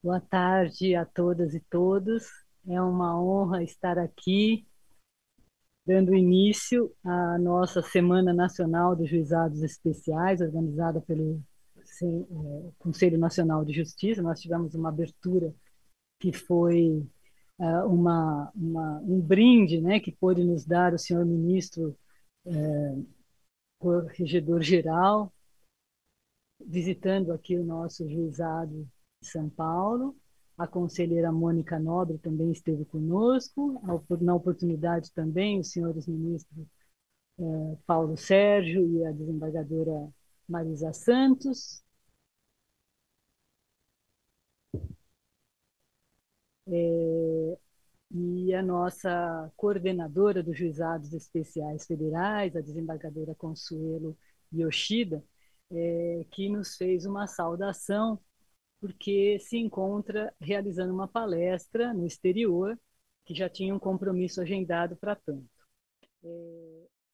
Boa tarde a todas e todos. É uma honra estar aqui, dando início à nossa Semana Nacional dos Juizados Especiais, organizada pelo Conselho Nacional de Justiça. Nós tivemos uma abertura que foi um brinde, né, que pôde nos dar o senhor ministro corregedor-geral, visitando aqui o nosso juizado de São Paulo. A conselheira Mônica Nobre também esteve conosco. Na oportunidade também, os senhores ministros Paulo Sérgio e a desembargadora Marisa Santos. E a nossa coordenadora dos juizados especiais federais, a desembargadora Consuelo Yoshida, que nos fez uma saudação porque se encontra realizando uma palestra no exterior, que já tinha um compromisso agendado para tanto.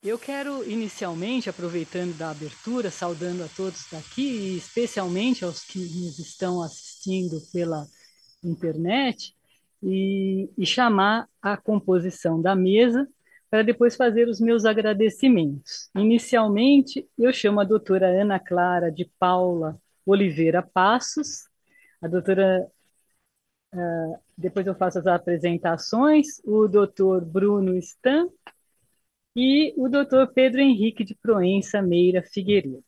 Eu quero, inicialmente, aproveitando da abertura, saudando a todos daqui, e especialmente aos que nos estão assistindo pela internet, e chamar a composição da mesa para depois fazer os meus agradecimentos. Inicialmente, eu chamo a doutora Ana Clara de Paula Oliveira Passos, a doutora, depois eu faço as apresentações, o doutor Bruno Stan e o doutor Pedro Henrique de Proença Meira Figueiredo.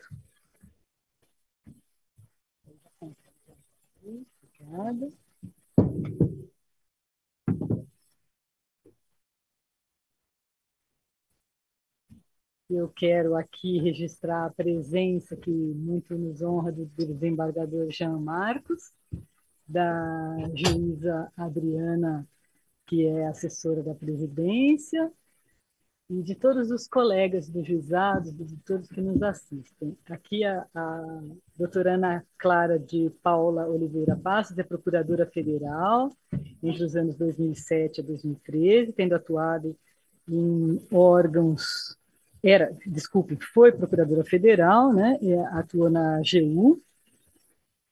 Obrigada. Eu quero aqui registrar a presença que muito nos honra do desembargador Jean Marcos, da juíza Adriana, que é assessora da presidência, e de todos os colegas do juizado, de todos que nos assistem. Aqui a doutora Ana Clara de Paula Oliveira Passos é procuradora federal entre os anos 2007 a 2013, tendo atuado em órgãos, foi procuradora federal, né, atuou na AGU,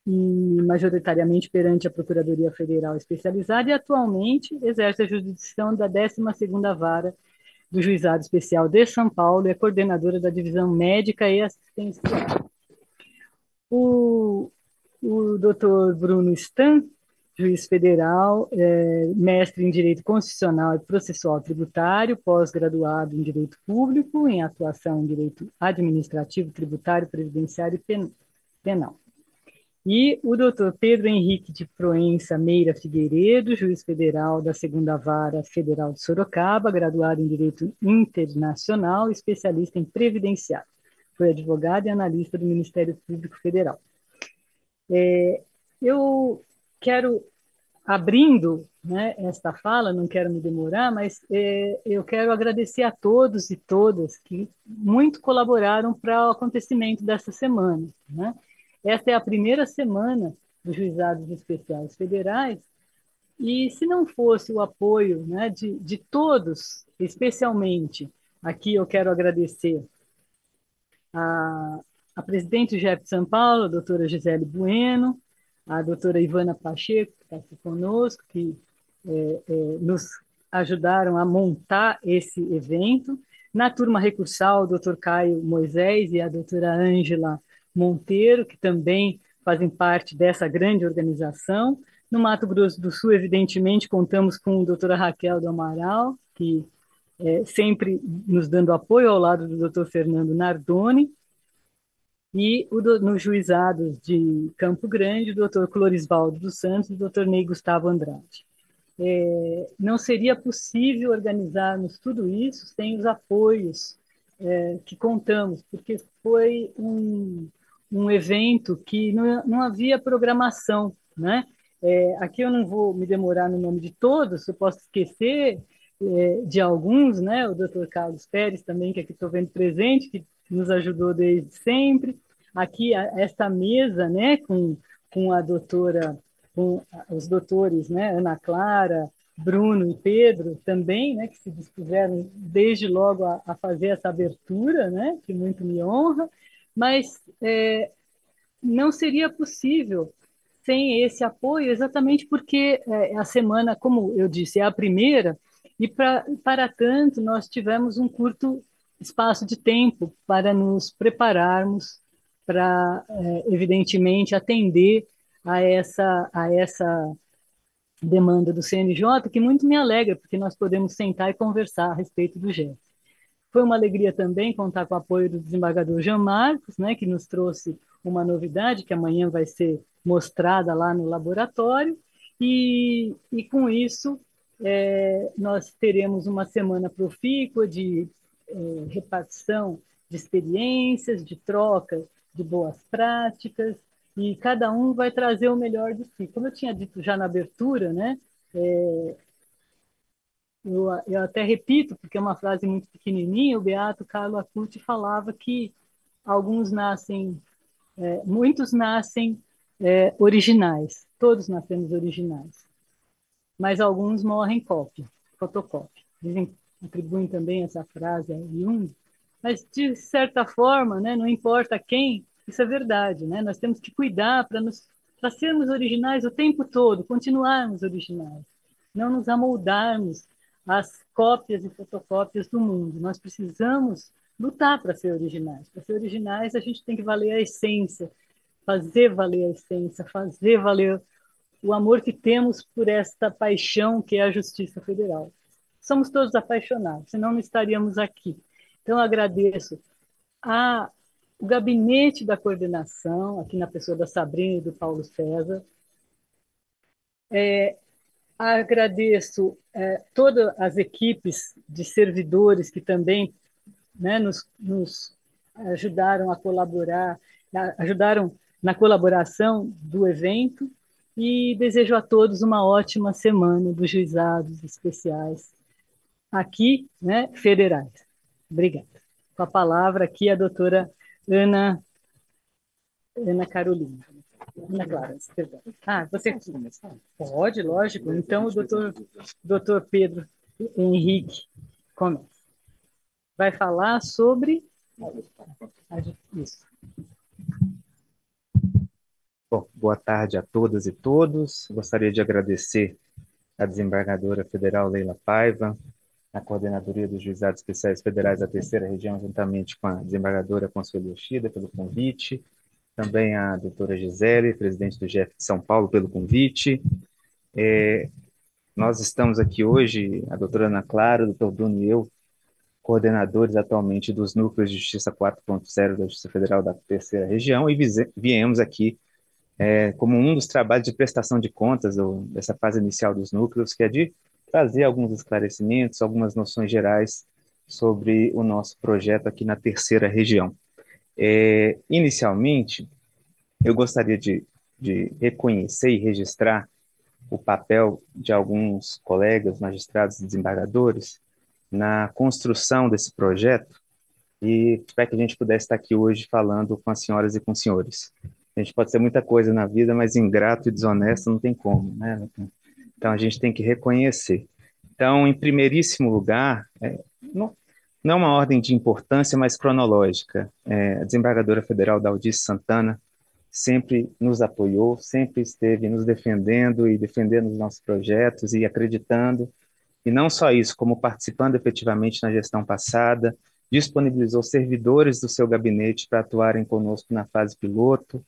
e majoritariamente perante a Procuradoria Federal Especializada, e atualmente exerce a jurisdição da 12ª Vara do Juizado Especial de São Paulo e é coordenadora da Divisão Médica e Assistencial. O doutor Bruno Stan, juiz federal, mestre em Direito Constitucional e Processual Tributário, pós-graduado em Direito Público, em atuação em Direito Administrativo, Tributário, Previdenciário e Penal. E o doutor Pedro Henrique de Proença Meira Figueiredo, juiz federal da 2ª Vara Federal de Sorocaba, graduado em Direito Internacional, especialista em Previdenciário. Foi advogado e analista do Ministério Público Federal. Eu quero, abrindo, né, esta fala, não quero me demorar, mas eu quero agradecer a todos e todas que muito colaboraram para o acontecimento dessa semana, né? Esta é a primeira semana dos juizados especiais federais, e se não fosse o apoio, né, de todos, especialmente, aqui eu quero agradecer a, a presidente do GEP de São Paulo, a doutora Gisele Bueno, a doutora Ivana Pacheco, que está aqui conosco, que nos ajudaram a montar esse evento. Na turma recursal, o doutor Caio Moisés e a doutora Ângela Monteiro, que também fazem parte dessa grande organização. No Mato Grosso do Sul, evidentemente, contamos com a doutora Raquel do Amaral, que sempre nos dando apoio ao lado do doutor Fernando Nardoni, e nos juizados de Campo Grande, o doutor Clorisvaldo dos Santos e o doutor Ney Gustavo Andrade. Não seria possível organizarmos tudo isso sem os apoios que contamos, porque foi um evento que não havia programação, né? Aqui eu não vou me demorar no nome de todos, eu posso esquecer de alguns, né? O doutor Carlos Pérez também, que aqui estou vendo presente, que nos ajudou desde sempre. Aqui, esta mesa, né, com a doutora, com os doutores, né, Ana Clara, Bruno e Pedro também, né, que se dispuseram desde logo a fazer essa abertura, né, que muito me honra, mas não seria possível sem esse apoio, exatamente porque a semana, como eu disse, é a primeira, e para tanto nós tivemos um curto espaço de tempo para nos prepararmos para, evidentemente, atender a essa demanda do CNJ, que muito me alegra, porque nós podemos sentar e conversar a respeito do GES. Foi uma alegria também contar com o apoio do desembargador Jean Marcos, né, que nos trouxe uma novidade que amanhã vai ser mostrada lá no laboratório, e com isso nós teremos uma semana profícua de repartição de experiências, de troca de boas práticas, e cada um vai trazer o melhor de si. Como eu tinha dito já na abertura, né, eu até repito, porque é uma frase muito pequenininha, o Beato Carlo Acuti falava que alguns nascem, muitos nascem originais, todos nascemos originais, mas alguns morrem cópia, fotocópia. Dizem, atribuem também essa frase a Jung, mas de certa forma, né, não importa quem, isso é verdade, né? Nós temos que cuidar para sermos originais o tempo todo, continuarmos originais, não nos amoldarmos às cópias e fotocópias do mundo. Nós precisamos lutar para ser originais. Para ser originais, a gente tem que valer a essência, fazer valer a essência, fazer valer o amor que temos por esta paixão que é a Justiça Federal. Somos todos apaixonados, senão não estaríamos aqui. Então, eu agradeço o gabinete da coordenação, aqui na pessoa da Sabrina e do Paulo César. Agradeço todas as equipes de servidores que também, né, nos ajudaram a colaborar, ajudaram na colaboração do evento, e desejo a todos uma ótima semana dos juizados especiais aqui, né, federais. Obrigada. Com a palavra aqui a doutora Ana Carolina. Ana Clara, perdão. Você pode, lógico. Então, o doutor Pedro Henrique começa. Vai falar sobre isso. Bom, boa tarde a todas e todos. Gostaria de agradecer à desembargadora federal Leila Paiva, a coordenadoria dos Juizados Especiais Federais da Terceira Região, juntamente com a desembargadora Consuelo Yoshida, pelo convite, também a doutora Gisele, presidente do GF de São Paulo, pelo convite. Nós estamos aqui hoje, a doutora Ana Clara, o doutor Bruno e eu, coordenadores atualmente dos núcleos de Justiça 4.0 da Justiça Federal da Terceira Região, e viemos aqui como um dos trabalhos de prestação de contas dessa fase inicial dos núcleos, que é de trazer alguns esclarecimentos, algumas noções gerais sobre o nosso projeto aqui na Terceira Região. Inicialmente, eu gostaria de reconhecer e registrar o papel de alguns colegas, magistrados e desembargadores na construção desse projeto, e para que a gente pudesse estar aqui hoje falando com as senhoras e com os senhores. A gente pode ser muita coisa na vida, mas ingrato e desonesto não tem como, né? Então a gente tem que reconhecer. Então, em primeiríssimo lugar, não é uma ordem de importância, mas cronológica. A desembargadora federal Daldice Santana sempre nos apoiou, sempre esteve nos defendendo e defendendo os nossos projetos e acreditando. E não só isso, como participando efetivamente na gestão passada, disponibilizou servidores do seu gabinete para atuarem conosco na fase piloto,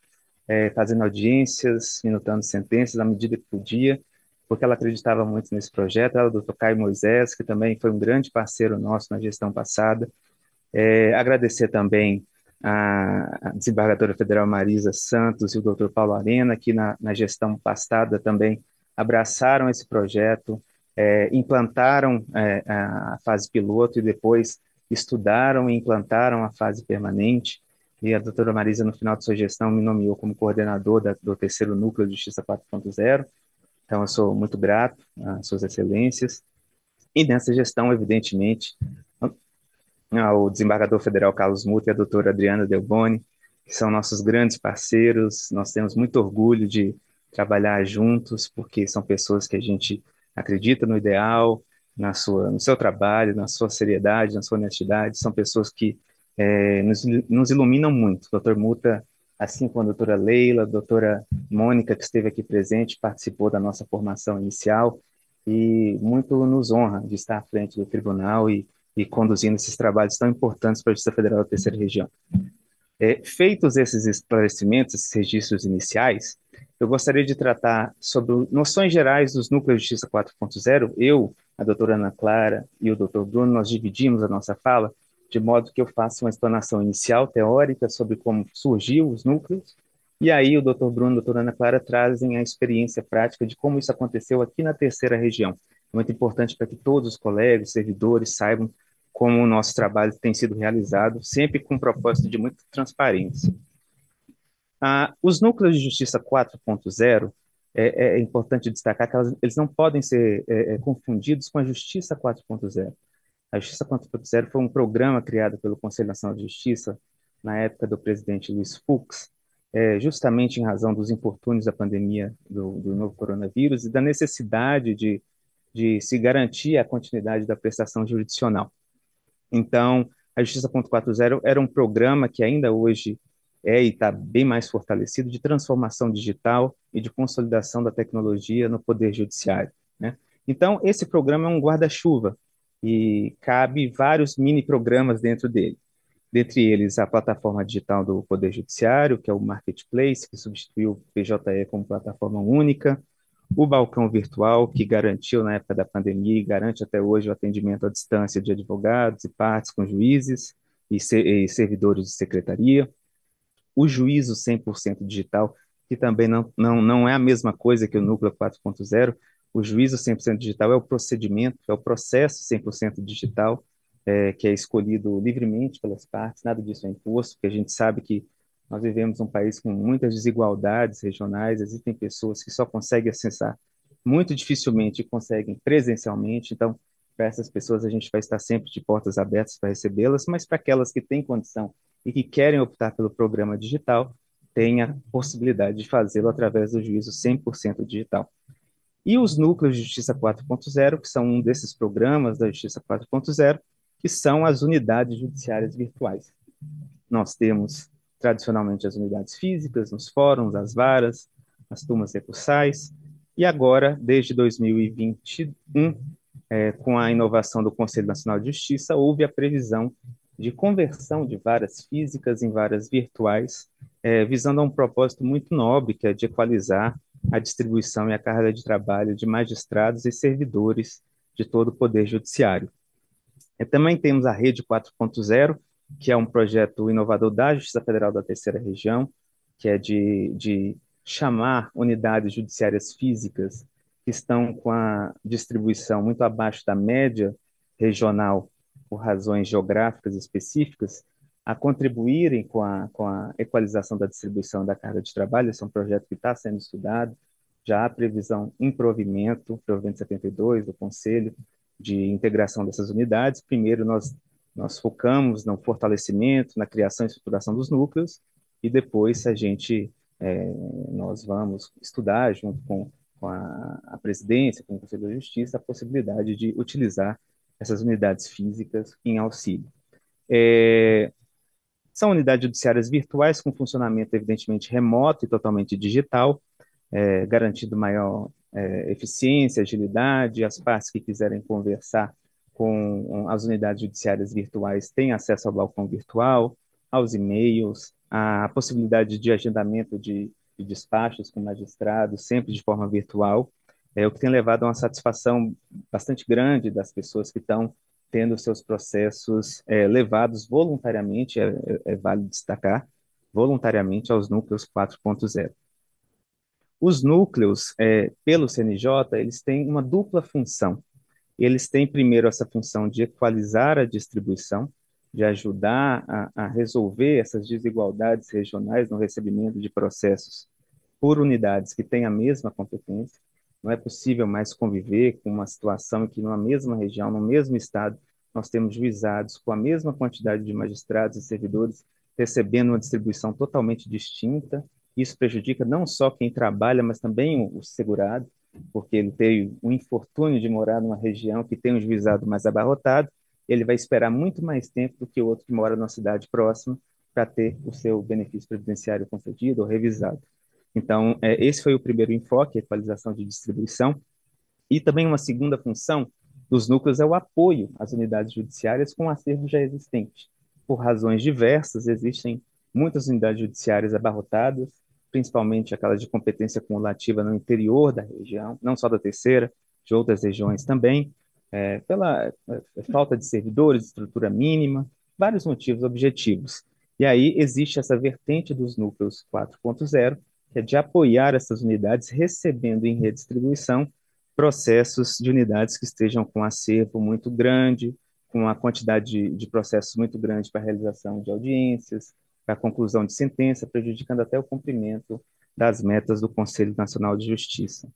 fazendo audiências, minutando sentenças à medida que podia, porque ela acreditava muito nesse projeto. Ela, o doutor Caio Moisés, que também foi um grande parceiro nosso na gestão passada. Agradecer também a desembargadora federal Marisa Santos e o doutor Paulo Arena, que na gestão passada também abraçaram esse projeto, implantaram a fase piloto e depois estudaram e implantaram a fase permanente. E a doutora Marisa, no final de sua gestão, me nomeou como coordenador do terceiro núcleo de Justiça 4.0. Então, eu sou muito grato às suas excelências. E nessa gestão, evidentemente, ao desembargador federal Carlos Muta e a doutora Adriana Delboni, que são nossos grandes parceiros. Nós temos muito orgulho de trabalhar juntos, porque são pessoas que a gente acredita no ideal, no seu trabalho, na sua seriedade, na sua honestidade. São pessoas que nos iluminam muito. O doutor Muta assim como a doutora Leila, a doutora Mônica, que esteve aqui presente, participou da nossa formação inicial, e muito nos honra de estar à frente do tribunal e conduzindo esses trabalhos tão importantes para a Justiça Federal da Terceira Região. Feitos esses esclarecimentos, esses registros iniciais, eu gostaria de tratar sobre noções gerais dos núcleos de justiça 4.0. Eu, a doutora Ana Clara e o doutor Bruno, nós dividimos a nossa fala de modo que eu faça uma explanação inicial, teórica, sobre como surgiu os núcleos, e aí o doutor Bruno e a doutora Ana Clara trazem a experiência prática de como isso aconteceu aqui na terceira região. É muito importante para que todos os colegas, servidores, saibam como o nosso trabalho tem sido realizado, sempre com um propósito de muita transparência. Os núcleos de justiça 4.0, é importante destacar que eles não podem ser confundidos com a justiça 4.0. A justiça 4.0 foi um programa criado pelo Conselho Nacional de Justiça na época do presidente Luiz Fux, justamente em razão dos infortúnios da pandemia do novo coronavírus e da necessidade de se garantir a continuidade da prestação jurisdicional. Então, a Justiça 4.0 era um programa que ainda hoje e está bem mais fortalecido de transformação digital e de consolidação da tecnologia no Poder Judiciário, né? Então, esse programa é um guarda-chuva e cabe vários mini-programas dentro dele. Dentre eles, a plataforma digital do Poder Judiciário, que é o Marketplace, que substituiu o PJE como plataforma única, o balcão virtual, que garantiu na época da pandemia e garante até hoje o atendimento à distância de advogados e partes com juízes e servidores de secretaria, o juízo 100% digital, que também não é a mesma coisa que o Núcleo 4.0. O juízo 100% digital é o procedimento, é o processo 100% digital, que é escolhido livremente pelas partes, nada disso é imposto, porque a gente sabe que nós vivemos um país com muitas desigualdades regionais, existem pessoas que só conseguem acessar muito dificilmente e conseguem presencialmente, então, para essas pessoas a gente vai estar sempre de portas abertas para recebê-las, mas para aquelas que têm condição e que querem optar pelo programa digital, tem a possibilidade de fazê-lo através do juízo 100% digital. E os núcleos de Justiça 4.0, que são um desses programas da Justiça 4.0, que são as unidades judiciárias virtuais. Nós temos, tradicionalmente, as unidades físicas, nos fóruns, as varas, as turmas recursais, e agora, desde 2021, com a inovação do Conselho Nacional de Justiça, houve a previsão de conversão de varas físicas em varas virtuais, visando a um propósito muito nobre, que é de equalizar a distribuição e a carga de trabalho de magistrados e servidores de todo o Poder Judiciário. Também temos a Rede 4.0, que é um projeto inovador da Justiça Federal da Terceira Região, que é de chamar unidades judiciárias físicas que estão com a distribuição muito abaixo da média regional, por razões geográficas específicas, a contribuírem com a equalização da distribuição da carga de trabalho. Esse é um projeto que está sendo estudado, já há previsão em provimento 72 do Conselho, de integração dessas unidades. Primeiro, nós focamos no fortalecimento, na criação e estruturação dos núcleos, e depois nós vamos estudar, junto com a presidência, com o Conselho da Justiça, a possibilidade de utilizar essas unidades físicas em auxílio. São unidades judiciárias virtuais com funcionamento, evidentemente, remoto e totalmente digital, garantindo maior eficiência, agilidade. As partes que quiserem conversar com as unidades judiciárias virtuais têm acesso ao balcão virtual, aos e-mails, a possibilidade de agendamento de despachos com magistrados, sempre de forma virtual, o que tem levado a uma satisfação bastante grande das pessoas que estão tendo seus processos levados voluntariamente, é válido destacar, voluntariamente aos núcleos 4.0. Os núcleos, pelo CNJ, eles têm uma dupla função. Eles têm, primeiro, essa função de equalizar a distribuição, de ajudar a resolver essas desigualdades regionais no recebimento de processos por unidades que têm a mesma competência. Não é possível mais conviver com uma situação em que, numa mesma região, no mesmo estado, nós temos juizados com a mesma quantidade de magistrados e servidores recebendo uma distribuição totalmente distinta. Isso prejudica não só quem trabalha, mas também o segurado, porque ele tem o infortúnio de morar numa região que tem um juizado mais abarrotado, ele vai esperar muito mais tempo do que o outro que mora numa cidade próxima, para ter o seu benefício previdenciário concedido ou revisado. Então, esse foi o primeiro enfoque, a equalização de distribuição. E também uma segunda função dos núcleos é o apoio às unidades judiciárias com o acervo já existente. Por razões diversas, existem muitas unidades judiciárias abarrotadas, principalmente aquelas de competência cumulativa no interior da região, não só da terceira, de outras regiões também, pela falta de servidores, estrutura mínima, vários motivos objetivos. E aí existe essa vertente dos núcleos 4.0, que é de apoiar essas unidades recebendo em redistribuição processos de unidades que estejam com acervo muito grande, com a quantidade de processos muito grande para a realização de audiências, para a conclusão de sentença, prejudicando até o cumprimento das metas do Conselho Nacional de Justiça.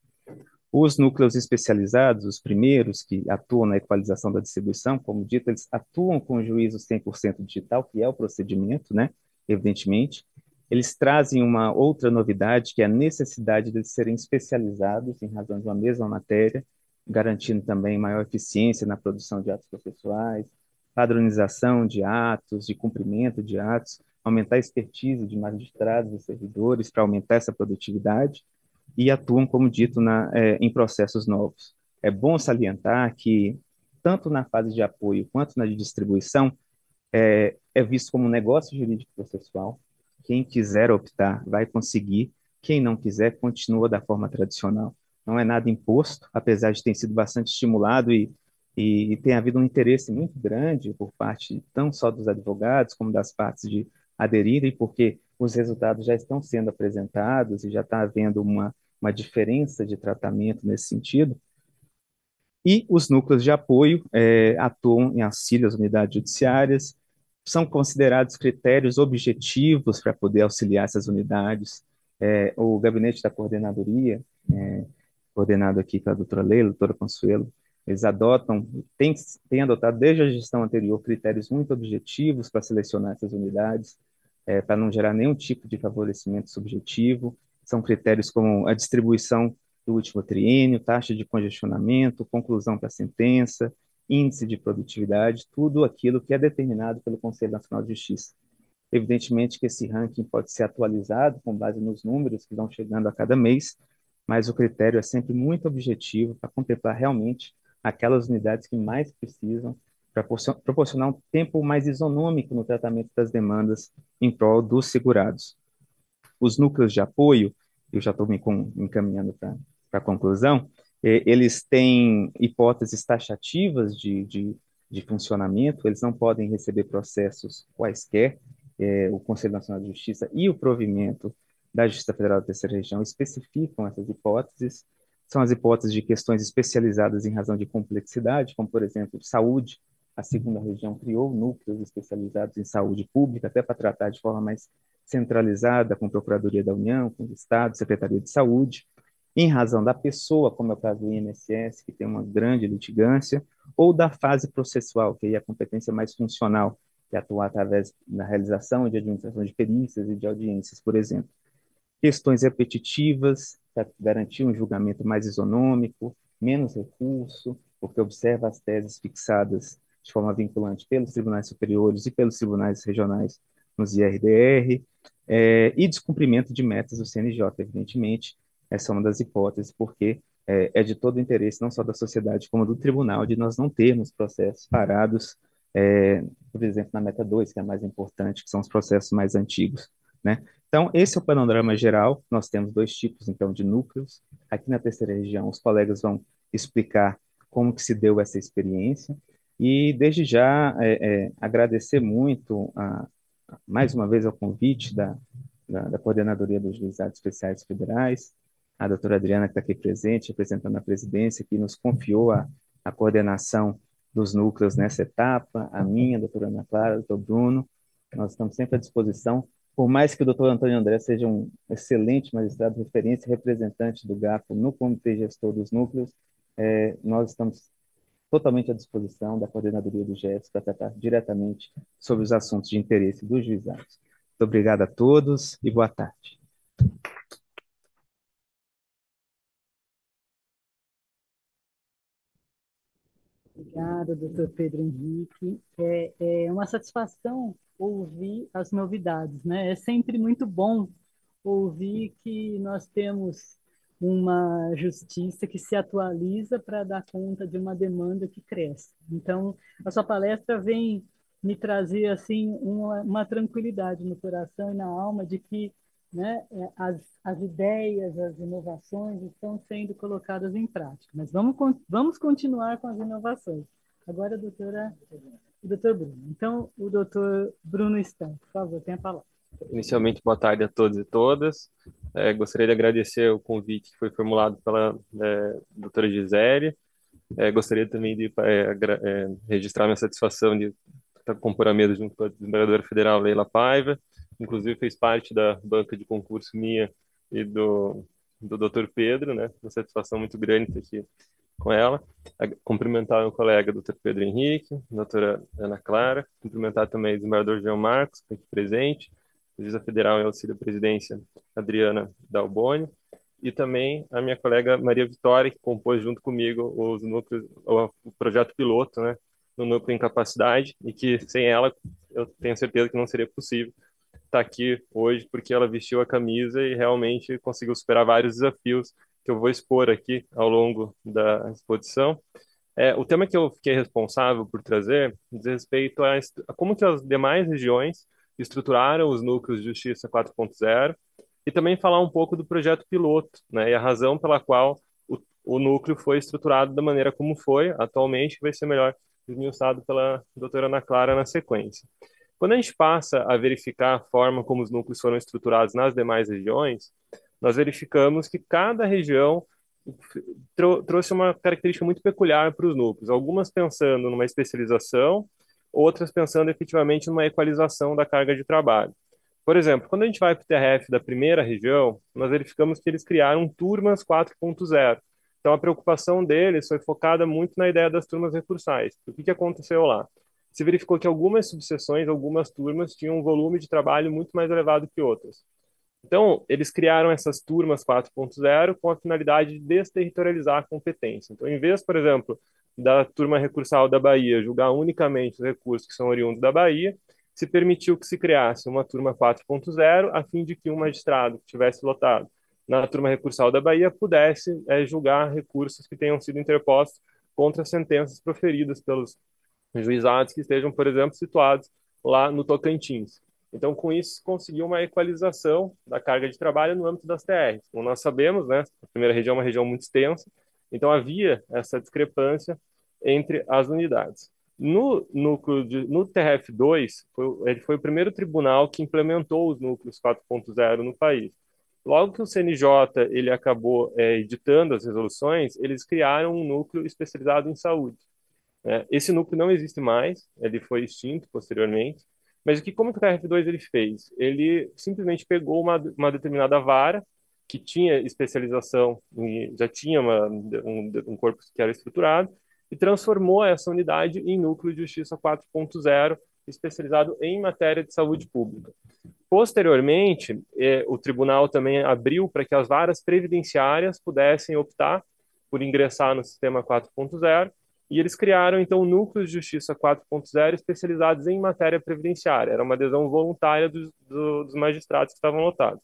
Os núcleos especializados, os primeiros que atuam na equalização da distribuição, como dito, eles atuam com o juízo 100% digital, que é o procedimento, né? Evidentemente. Eles trazem uma outra novidade, que é a necessidade de serem especializados em razão de uma mesma matéria, garantindo também maior eficiência na produção de atos processuais, padronização de atos, de cumprimento de atos, aumentar a expertise de magistrados e servidores para aumentar essa produtividade e atuam, como dito, em processos novos. É bom salientar que, tanto na fase de apoio quanto na de distribuição, é visto como um negócio jurídico processual. Quem quiser optar vai conseguir, quem não quiser continua da forma tradicional. Não é nada imposto, apesar de ter sido bastante estimulado e tem havido um interesse muito grande por parte não só dos advogados, como das partes de aderirem, porque os resultados já estão sendo apresentados e já está havendo uma diferença de tratamento nesse sentido. E os núcleos de apoio atuam em auxílio às unidades judiciárias, são considerados critérios objetivos para poder auxiliar essas unidades. O gabinete da coordenadoria, coordenado aqui pela doutora Leila, doutora Consuelo, eles adotam, têm adotado desde a gestão anterior critérios muito objetivos para selecionar essas unidades, para não gerar nenhum tipo de favorecimento subjetivo. São critérios como a distribuição do último triênio, taxa de congestionamento, conclusão para a sentença, índice de produtividade, tudo aquilo que é determinado pelo Conselho Nacional de Justiça. Evidentemente que esse ranking pode ser atualizado com base nos números que vão chegando a cada mês, mas o critério é sempre muito objetivo para contemplar realmente aquelas unidades que mais precisam, para proporcionar um tempo mais isonômico no tratamento das demandas em prol dos segurados. Os núcleos de apoio, eu já estou me encaminhando para a conclusão, eles têm hipóteses taxativas de funcionamento, eles não podem receber processos quaisquer, o Conselho Nacional de Justiça e o provimento da Justiça Federal da Terceira Região especificam essas hipóteses, são as hipóteses de questões especializadas em razão de complexidade, como, por exemplo, saúde. A segunda região criou núcleos especializados em saúde pública, até para tratar de forma mais centralizada com a Procuradoria da União, com o Estado, Secretaria de Saúde, em razão da pessoa, como é o caso do INSS, que tem uma grande litigância, ou da fase processual, que é a competência mais funcional, que é atuar através da realização de administração de perícias e de audiências, por exemplo. Questões repetitivas, para garantir um julgamento mais isonômico, menos recurso, porque observa as teses fixadas de forma vinculante pelos tribunais superiores e pelos tribunais regionais nos IRDR, e descumprimento de metas do CNJ, evidentemente, essa é uma das hipóteses, porque é de todo interesse, não só da sociedade, como do tribunal, de nós não termos processos parados, por exemplo, na meta 2, que é a mais importante, que são os processos mais antigos, né? Então, esse é o panorama geral. Nós temos dois tipos, então, de núcleos. Aqui na terceira região, os colegas vão explicar como que se deu essa experiência. E, desde já, agradecer muito, mais uma vez, ao convite da Coordenadoria dos Juizados Especiais Federais, a doutora Adriana, que está aqui presente, representando a presidência, que nos confiou a coordenação dos núcleos nessa etapa, a minha, a doutora Ana Clara, o doutor Bruno. Nós estamos sempre à disposição. Por mais que o doutor Antônio André seja um excelente magistrado de referência e representante do GAFO no Comitê Gestor dos Núcleos, nós estamos totalmente à disposição da coordenadoria do GES para tratar diretamente sobre os assuntos de interesse dos juizados. Muito obrigado a todos e boa tarde. Obrigada, doutor Pedro Henrique. É uma satisfação ouvir as novidades, né? É sempre muito bom ouvir que nós temos uma justiça que se atualiza para dar conta de uma demanda que cresce. Então, a sua palestra vem me trazer assim uma tranquilidade no coração e na alma de que, né, as ideias, as inovações estão sendo colocadas em prática. Mas vamos continuar com as inovações. Agora, o doutor Bruno. Então, o doutor Bruno Stan, por favor, tem a palavra. Inicialmente, boa tarde a todos e todas. Gostaria de agradecer o convite que foi formulado pela doutora Gisele. Gostaria também de registrar minha satisfação de estar compor a mesa junto com a desembargadora federal Leila Paiva. Inclusive, fez parte da banca de concurso minha e do doutor Pedro, né? Uma satisfação muito grande estar aqui com ela. Cumprimentar meu colega, doutor Pedro Henrique, doutora Ana Clara. Cumprimentar também o desembargador João Marcos, aqui presente, juíza federal em auxílio à presidência, Adriana Dalboni, e também a minha colega Maria Vitória, que compôs junto comigo os núcleos, o projeto piloto, né, no núcleo Incapacidade, e que sem ela eu tenho certeza que não seria possível estar aqui hoje, porque ela vestiu a camisa e realmente conseguiu superar vários desafios que eu vou expor aqui ao longo da exposição. O tema que eu fiquei responsável por trazer diz respeito a como que as demais regiões estruturaram os núcleos de justiça 4.0 e também falar um pouco do projeto piloto, né, e a razão pela qual o núcleo foi estruturado da maneira como foi atualmente, que vai ser melhor esmiuçado pela doutora Ana Clara na sequência. Quando a gente passa a verificar a forma como os núcleos foram estruturados nas demais regiões, nós verificamos que cada região trouxe uma característica muito peculiar para os núcleos, algumas pensando numa especialização, outras pensando efetivamente numa equalização da carga de trabalho. Por exemplo, quando a gente vai para o TRF da primeira região, nós verificamos que eles criaram turmas 4.0. Então, a preocupação deles foi focada muito na ideia das turmas recursais. O que aconteceu lá? Se verificou que algumas subseções, algumas turmas, tinham um volume de trabalho muito mais elevado que outras. Então, eles criaram essas turmas 4.0 com a finalidade de desterritorializar a competência. Então, em vez, por exemplo, da turma recursal da Bahia julgar unicamente os recursos que são oriundos da Bahia, se permitiu que se criasse uma turma 4.0 a fim de que um magistrado que tivesse lotado na turma recursal da Bahia pudesse julgar recursos que tenham sido interpostos contra sentenças proferidas pelos juizados que estejam, por exemplo, situados lá no Tocantins. Então, com isso, conseguiu uma equalização da carga de trabalho no âmbito das TRs. Como nós sabemos, né, a primeira região é uma região muito extensa, então havia essa discrepância entre as unidades. No TRF2, ele foi o primeiro tribunal que implementou os núcleos 4.0 no país. Logo que o CNJ ele acabou editando as resoluções, eles criaram um núcleo especializado em saúde. Esse núcleo não existe mais, ele foi extinto posteriormente, mas como que o TRF2 ele fez? Ele simplesmente pegou uma determinada vara que tinha especialização, já tinha um corpo que era estruturado, e transformou essa unidade em núcleo de justiça 4.0, especializado em matéria de saúde pública. Posteriormente, o tribunal também abriu para que as varas previdenciárias pudessem optar por ingressar no sistema 4.0, e eles criaram, então, núcleos de justiça 4.0 especializados em matéria previdenciária. Era uma adesão voluntária dos magistrados que estavam lotados.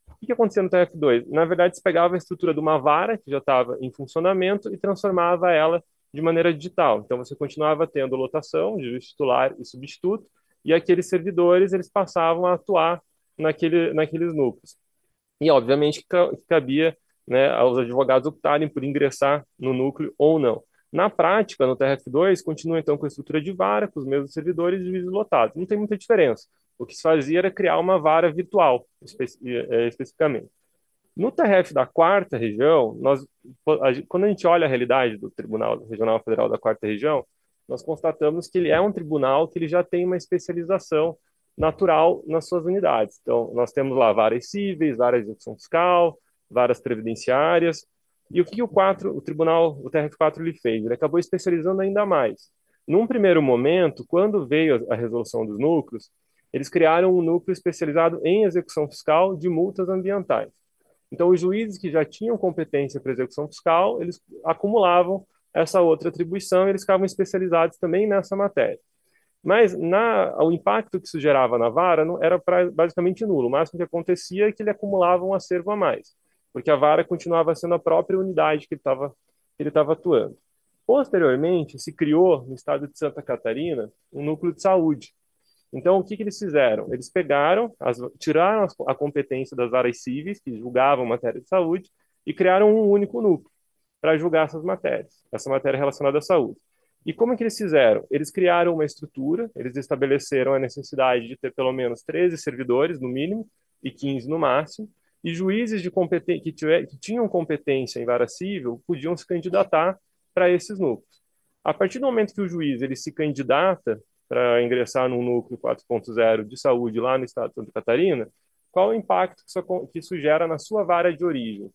O que acontecia no TRF2? Na verdade, se pegava a estrutura de uma vara que já estava em funcionamento e transformava ela de maneira digital. Então, você continuava tendo lotação de juiz titular e substituto, e aqueles servidores eles passavam a atuar naqueles núcleos. E, obviamente, que cabia, né, aos advogados optarem por ingressar no núcleo ou não. Na prática, no TRF2, continua então com a estrutura de vara, com os mesmos servidores e juízes lotados. Não tem muita diferença. O que se fazia era criar uma vara virtual, especificamente. No TRF da quarta região, quando a gente olha a realidade do Tribunal Regional Federal da quarta região, nós constatamos que ele é um tribunal que ele já tem uma especialização natural nas suas unidades. Então, nós temos lá varas cíveis, varas de execução fiscal, varas previdenciárias. E o que o TRF4 lhe fez? Ele acabou especializando ainda mais. Num primeiro momento, quando veio a resolução dos núcleos, eles criaram um núcleo especializado em execução fiscal de multas ambientais. Então, os juízes que já tinham competência para execução fiscal, eles acumulavam essa outra atribuição, eles ficavam especializados também nessa matéria. Mas o impacto que isso gerava na vara não era basicamente nulo. O máximo que acontecia é que ele acumulava um acervo a mais, porque a vara continuava sendo a própria unidade que ele estava atuando. Posteriormente, se criou no estado de Santa Catarina um núcleo de saúde. Então, o que eles fizeram? Eles tiraram a competência das varas cíveis, que julgavam matéria de saúde, e criaram um único núcleo para julgar essas matérias, essa matéria relacionada à saúde. E como é que eles fizeram? Eles criaram uma estrutura, eles estabeleceram a necessidade de ter pelo menos 13 servidores, no mínimo, e 15 no máximo, e juízes que tinham competência em vara civil podiam se candidatar para esses núcleos. A partir do momento que o juiz ele se candidata para ingressar num núcleo 4.0 de saúde lá no estado de Santa Catarina, qual o impacto que isso gera na sua vara de origem?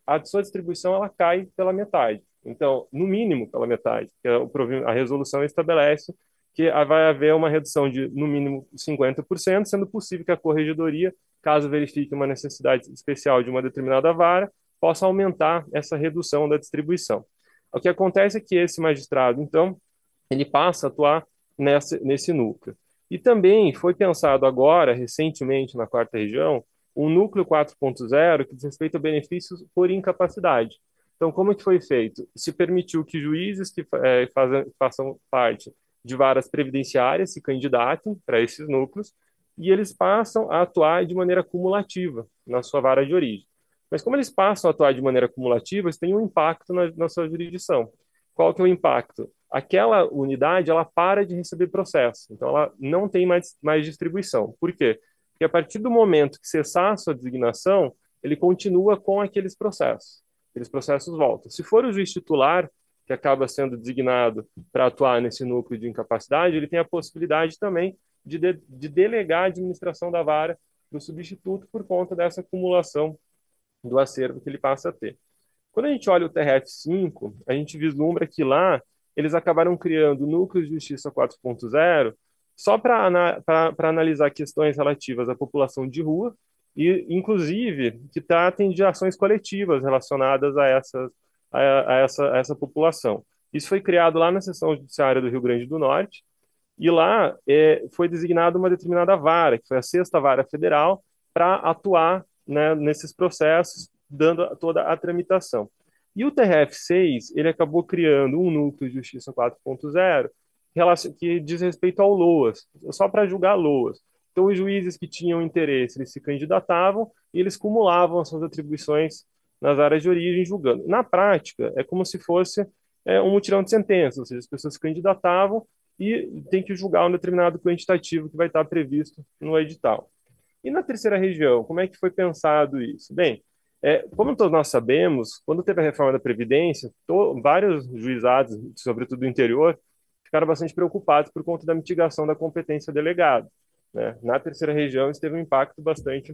A sua distribuição ela cai pela metade. Então, no mínimo pela metade, que a resolução estabelece que vai haver uma redução de, no mínimo, 50%, sendo possível que a corregedoria, caso verifique uma necessidade especial de uma determinada vara, possa aumentar essa redução da distribuição. O que acontece é que esse magistrado, então, ele passa a atuar nesse núcleo. E também foi pensado agora, recentemente, na quarta região, um núcleo 4.0 que diz respeito a benefícios por incapacidade. Então, como que foi feito? Se permitiu que juízes que façam parte de varas previdenciárias se candidatem para esses núcleos e eles passam a atuar de maneira cumulativa na sua vara de origem. Mas como eles passam a atuar de maneira cumulativa, isso tem um impacto na sua jurisdição. Qual que é o impacto? Aquela unidade ela para de receber processo, então ela não tem mais distribuição. Por quê? Porque a partir do momento que cessar a sua designação, ele continua com aqueles processos voltam. Se for o juiz titular, que acaba sendo designado para atuar nesse núcleo de incapacidade, ele tem a possibilidade também de delegar a administração da vara para o substituto por conta dessa acumulação do acervo que ele passa a ter. Quando a gente olha o TRF5, a gente vislumbra que lá eles acabaram criando núcleos de justiça 4.0 só para analisar questões relativas à população de rua e, inclusive, que tratem de ações coletivas relacionadas a essa população. Isso foi criado lá na seção judiciária do Rio Grande do Norte e lá foi designada uma determinada vara, que foi a Sexta Vara Federal, para atuar, né, nesses processos, dando toda a tramitação. E o TRF6, ele acabou criando um núcleo de justiça 4.0 que diz respeito ao LOAS, só para julgar LOAS. Então, os juízes que tinham interesse, eles se candidatavam e eles cumulavam as suas atribuições nas áreas de origem julgando. Na prática, é como se fosse um mutirão de sentenças, ou seja, as pessoas se candidatavam e tem que julgar um determinado quantitativo que vai estar previsto no edital. E na terceira região, como é que foi pensado isso? Bem, como todos nós sabemos, quando teve a reforma da Previdência, vários juizados, sobretudo do interior, ficaram bastante preocupados por conta da mitigação da competência delegada, né? Na terceira região, isso teve um impacto bastante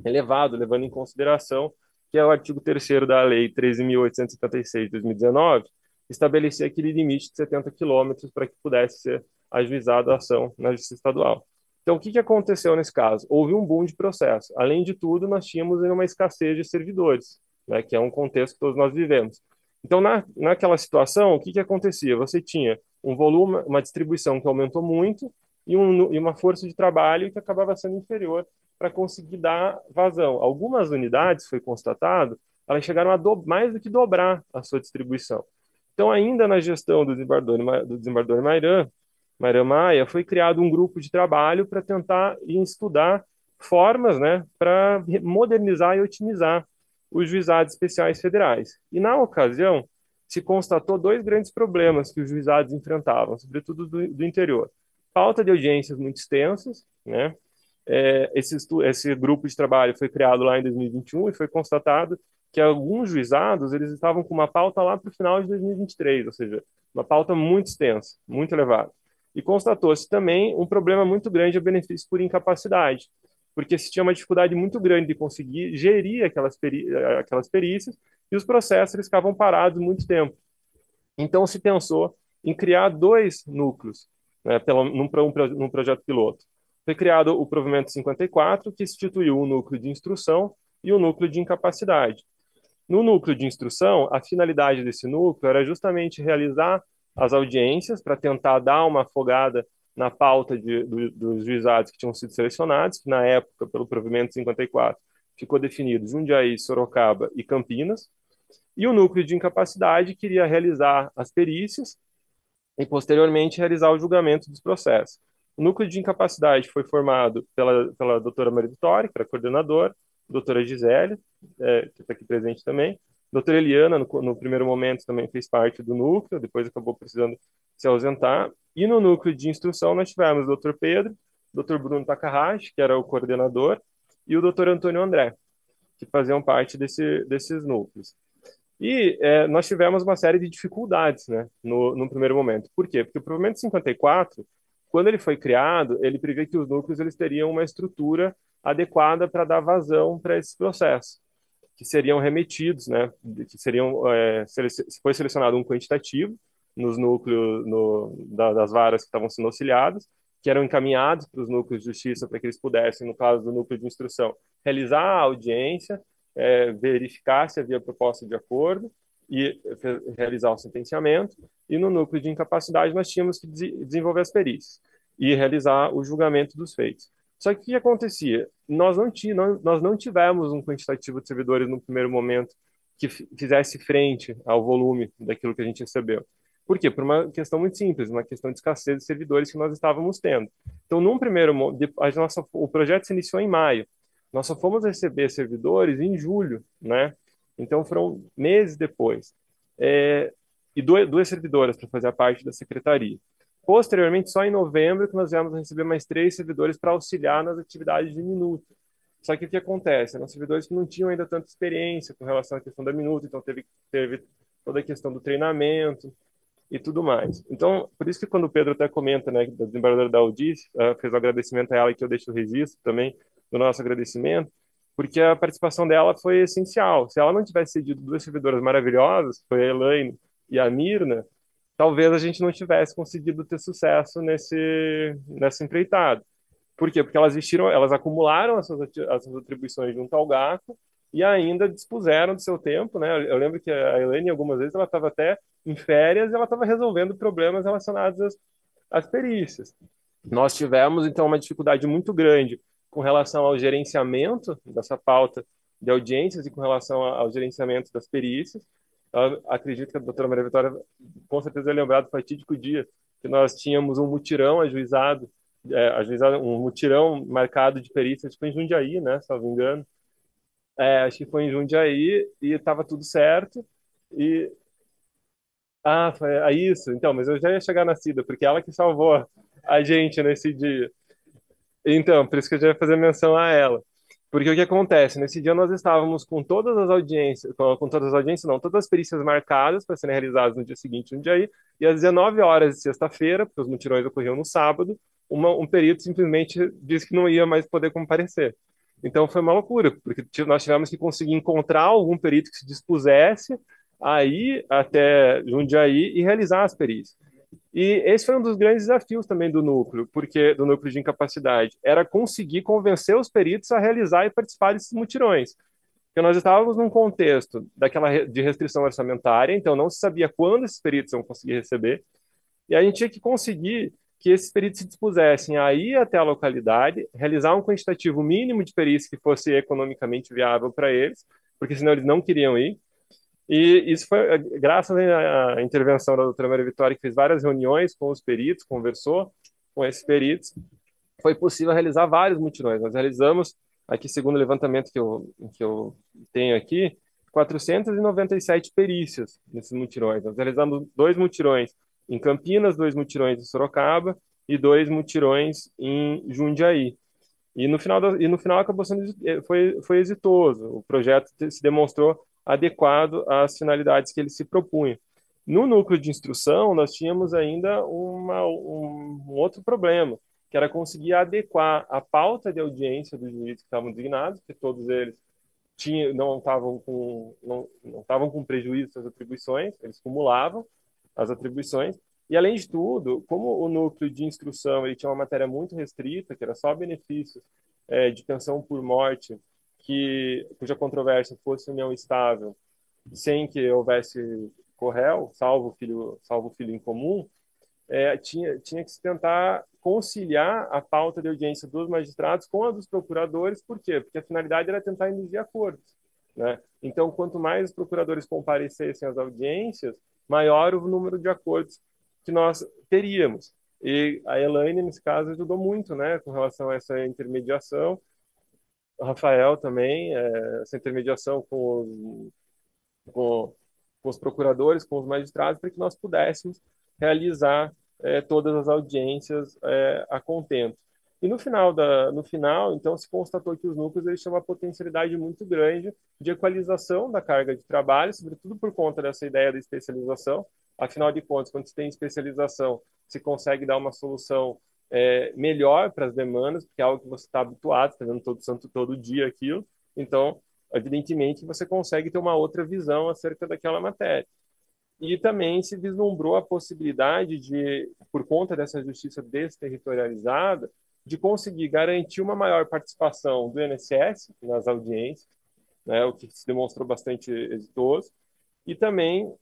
elevado, levando em consideração que é o artigo 3º da Lei 13.876 de 2019, estabelecia aquele limite de 70 quilômetros para que pudesse ser ajuizada a ação na Justiça Estadual. Então, o que aconteceu nesse caso? Houve um boom de processo. Além de tudo, nós tínhamos uma escassez de servidores, né, que é um contexto que todos nós vivemos. Então, naquela situação, o que acontecia? Você tinha um volume, uma distribuição que aumentou muito e uma força de trabalho que acabava sendo inferior para conseguir dar vazão. Algumas unidades, foi constatado, elas chegaram a mais do que dobrar a sua distribuição. Então, ainda na gestão do desembargador Mairan Maia, foi criado um grupo de trabalho para tentar estudar formas, né, para modernizar e otimizar os juizados especiais federais. E, na ocasião, se constatou dois grandes problemas que os juizados enfrentavam, sobretudo do interior. Falta de audiências muito extensas, né? Esse grupo de trabalho foi criado lá em 2021 e foi constatado que alguns juizados eles estavam com uma pauta lá para o final de 2023, ou seja, uma pauta muito extensa, muito elevada. E constatou-se também um problema muito grande a benefício por incapacidade, porque se tinha uma dificuldade muito grande de conseguir gerir aquelas perícias e os processos eles ficavam parados muito tempo. Então se pensou em criar dois núcleos, né, num projeto piloto. Foi criado o Provimento 54, que instituiu um núcleo de instrução e um núcleo de incapacidade. No núcleo de instrução, a finalidade desse núcleo era justamente realizar as audiências para tentar dar uma afogada na pauta dos juizados que tinham sido selecionados, que na época, pelo provimento 54, ficou definido Jundiaí, Sorocaba e Campinas, e o núcleo de incapacidade queria realizar as perícias e, posteriormente, realizar o julgamento dos processos. O núcleo de incapacidade foi formado pela doutora Maria Vitória, que era coordenadora, doutora Gisele, que está aqui presente também, doutora Eliana, no primeiro momento, também fez parte do núcleo, depois acabou precisando se ausentar, e no núcleo de instrução nós tivemos o doutor Pedro, doutor Bruno Takahashi, que era o coordenador, e o doutor Antônio André, que faziam parte desses núcleos. E nós tivemos uma série de dificuldades, né, no primeiro momento. Por quê? Porque o provimento 54, quando ele foi criado, ele previa que os núcleos eles teriam uma estrutura adequada para dar vazão para esses processos, que seriam remetidos, né, que seriam, foi selecionado um quantitativo nos núcleos, das varas que estavam sendo auxiliadas, que eram encaminhados para os núcleos de justiça para que eles pudessem, no caso do núcleo de instrução, realizar a audiência, verificar se havia proposta de acordo e realizar o sentenciamento. E no núcleo de incapacidade nós tínhamos que desenvolver as perícias e realizar o julgamento dos feitos. Só que o que acontecia? Nós não tivemos um quantitativo de servidores no primeiro momento que fizesse frente ao volume daquilo que a gente recebeu. Por quê? Por uma questão muito simples, uma questão de escassez de servidores que nós estávamos tendo. Então, num primeiro momento, o projeto se iniciou em maio. Nós só fomos receber servidores em julho, né? Então, foram meses depois. E duas servidoras para fazer a parte da secretaria. Posteriormente, só em novembro, que nós viemos receber mais 3 servidores para auxiliar nas atividades de minuta. Só que o que acontece? Eram servidores que não tinham ainda tanta experiência com relação à questão da minuta, então teve toda a questão do treinamento e tudo mais. Então, por isso que quando o Pedro até comenta, né, da desembargadora da Audice, fez o agradecimento a ela, que eu deixo o registro também do nosso agradecimento, porque a participação dela foi essencial. Se ela não tivesse cedido 2 servidoras maravilhosas, foi a Elaine e a Mirna, talvez a gente não tivesse conseguido ter sucesso nessa empreitada. Por quê? Porque elas acumularam as suas atribuições junto ao GACO e ainda dispuseram do seu tempo, né? Eu lembro que a Elaine, algumas vezes, ela estava até em férias e ela estava resolvendo problemas relacionados às perícias. Nós tivemos, então, uma dificuldade muito grande com relação ao gerenciamento dessa pauta de audiências e com relação ao gerenciamento das perícias. Eu acredito que a doutora Maria Vitória, com certeza, vai lembrar do fatídico dia que nós tínhamos um mutirão ajuizado, um mutirão marcado de perícias, foi em Jundiaí, né, se não me engano. Acho que foi em Jundiaí e estava tudo certo. E foi isso. Então, mas eu já ia chegar na Cida, porque ela que salvou a gente nesse dia. Então, por isso que eu já ia fazer menção a ela. Porque o que acontece? Nesse dia nós estávamos com todas as audiências, com todas as audiências, não, todas as perícias marcadas para serem realizadas no dia seguinte, no dia aí, e às 19 horas de sexta-feira, porque os mutirões ocorriam no sábado, um perito simplesmente disse que não ia mais poder comparecer. Então foi uma loucura, porque nós tivemos que conseguir encontrar algum perito que se dispusesse a ir até Jundiaí e realizar as perícias. E esse foi um dos grandes desafios também do núcleo, porque do núcleo de incapacidade, era conseguir convencer os peritos a realizar e participar desses mutirões. Porque nós estávamos num contexto de restrição orçamentária, então não se sabia quando esses peritos iam conseguir receber, e a gente tinha que conseguir que esses peritos se dispusessem a ir até a localidade, realizar um quantitativo mínimo de perícia que fosse economicamente viável para eles, porque senão eles não queriam ir. E isso foi graças à intervenção da doutora Maria Vitória, que fez várias reuniões com os peritos, conversou com esses peritos, foi possível realizar vários mutirões. Nós realizamos, aqui segundo o levantamento que eu tenho aqui, 497 perícias nesses mutirões. Nós realizamos 2 mutirões em Campinas, 2 mutirões em Sorocaba e 2 mutirões em Jundiaí. E no final acabou sendo foi exitoso. O projeto se demonstrou adequado às finalidades que ele se propunha. No núcleo de instrução, nós tínhamos ainda um outro problema, que era conseguir adequar a pauta de audiência dos juízes que estavam designados, que todos eles não estavam com prejuízo das atribuições, eles cumulavam as atribuições. E, além de tudo, como o núcleo de instrução ele tinha uma matéria muito restrita, que era só benefícios de pensão por morte, cuja controvérsia fosse união estável, sem que houvesse corréu, salvo o filho em comum, tinha que se tentar conciliar a pauta de audiência dos magistrados com a dos procuradores. Por quê? Porque a finalidade era tentar induzir acordos, né? Então, quanto mais os procuradores comparecessem às audiências, maior o número de acordos que nós teríamos. E a Elaine, nesse caso, ajudou muito, né, com relação a essa intermediação. O Rafael também, essa intermediação com, com os procuradores, com os magistrados, para que nós pudéssemos realizar todas as audiências a contento. E no final, então, se constatou que os núcleos eles tinham uma potencialidade muito grande de equalização da carga de trabalho, sobretudo por conta dessa ideia da especialização. Afinal de contas, quando se tem especialização, se consegue dar uma solução melhor para as demandas, porque é algo que você está habituado, está vendo todo dia aquilo. Então, evidentemente, você consegue ter uma outra visão acerca daquela matéria. E também se vislumbrou a possibilidade de, por conta dessa justiça desterritorializada, de conseguir garantir uma maior participação do INSS nas audiências, né, o que se demonstrou bastante exitoso, e também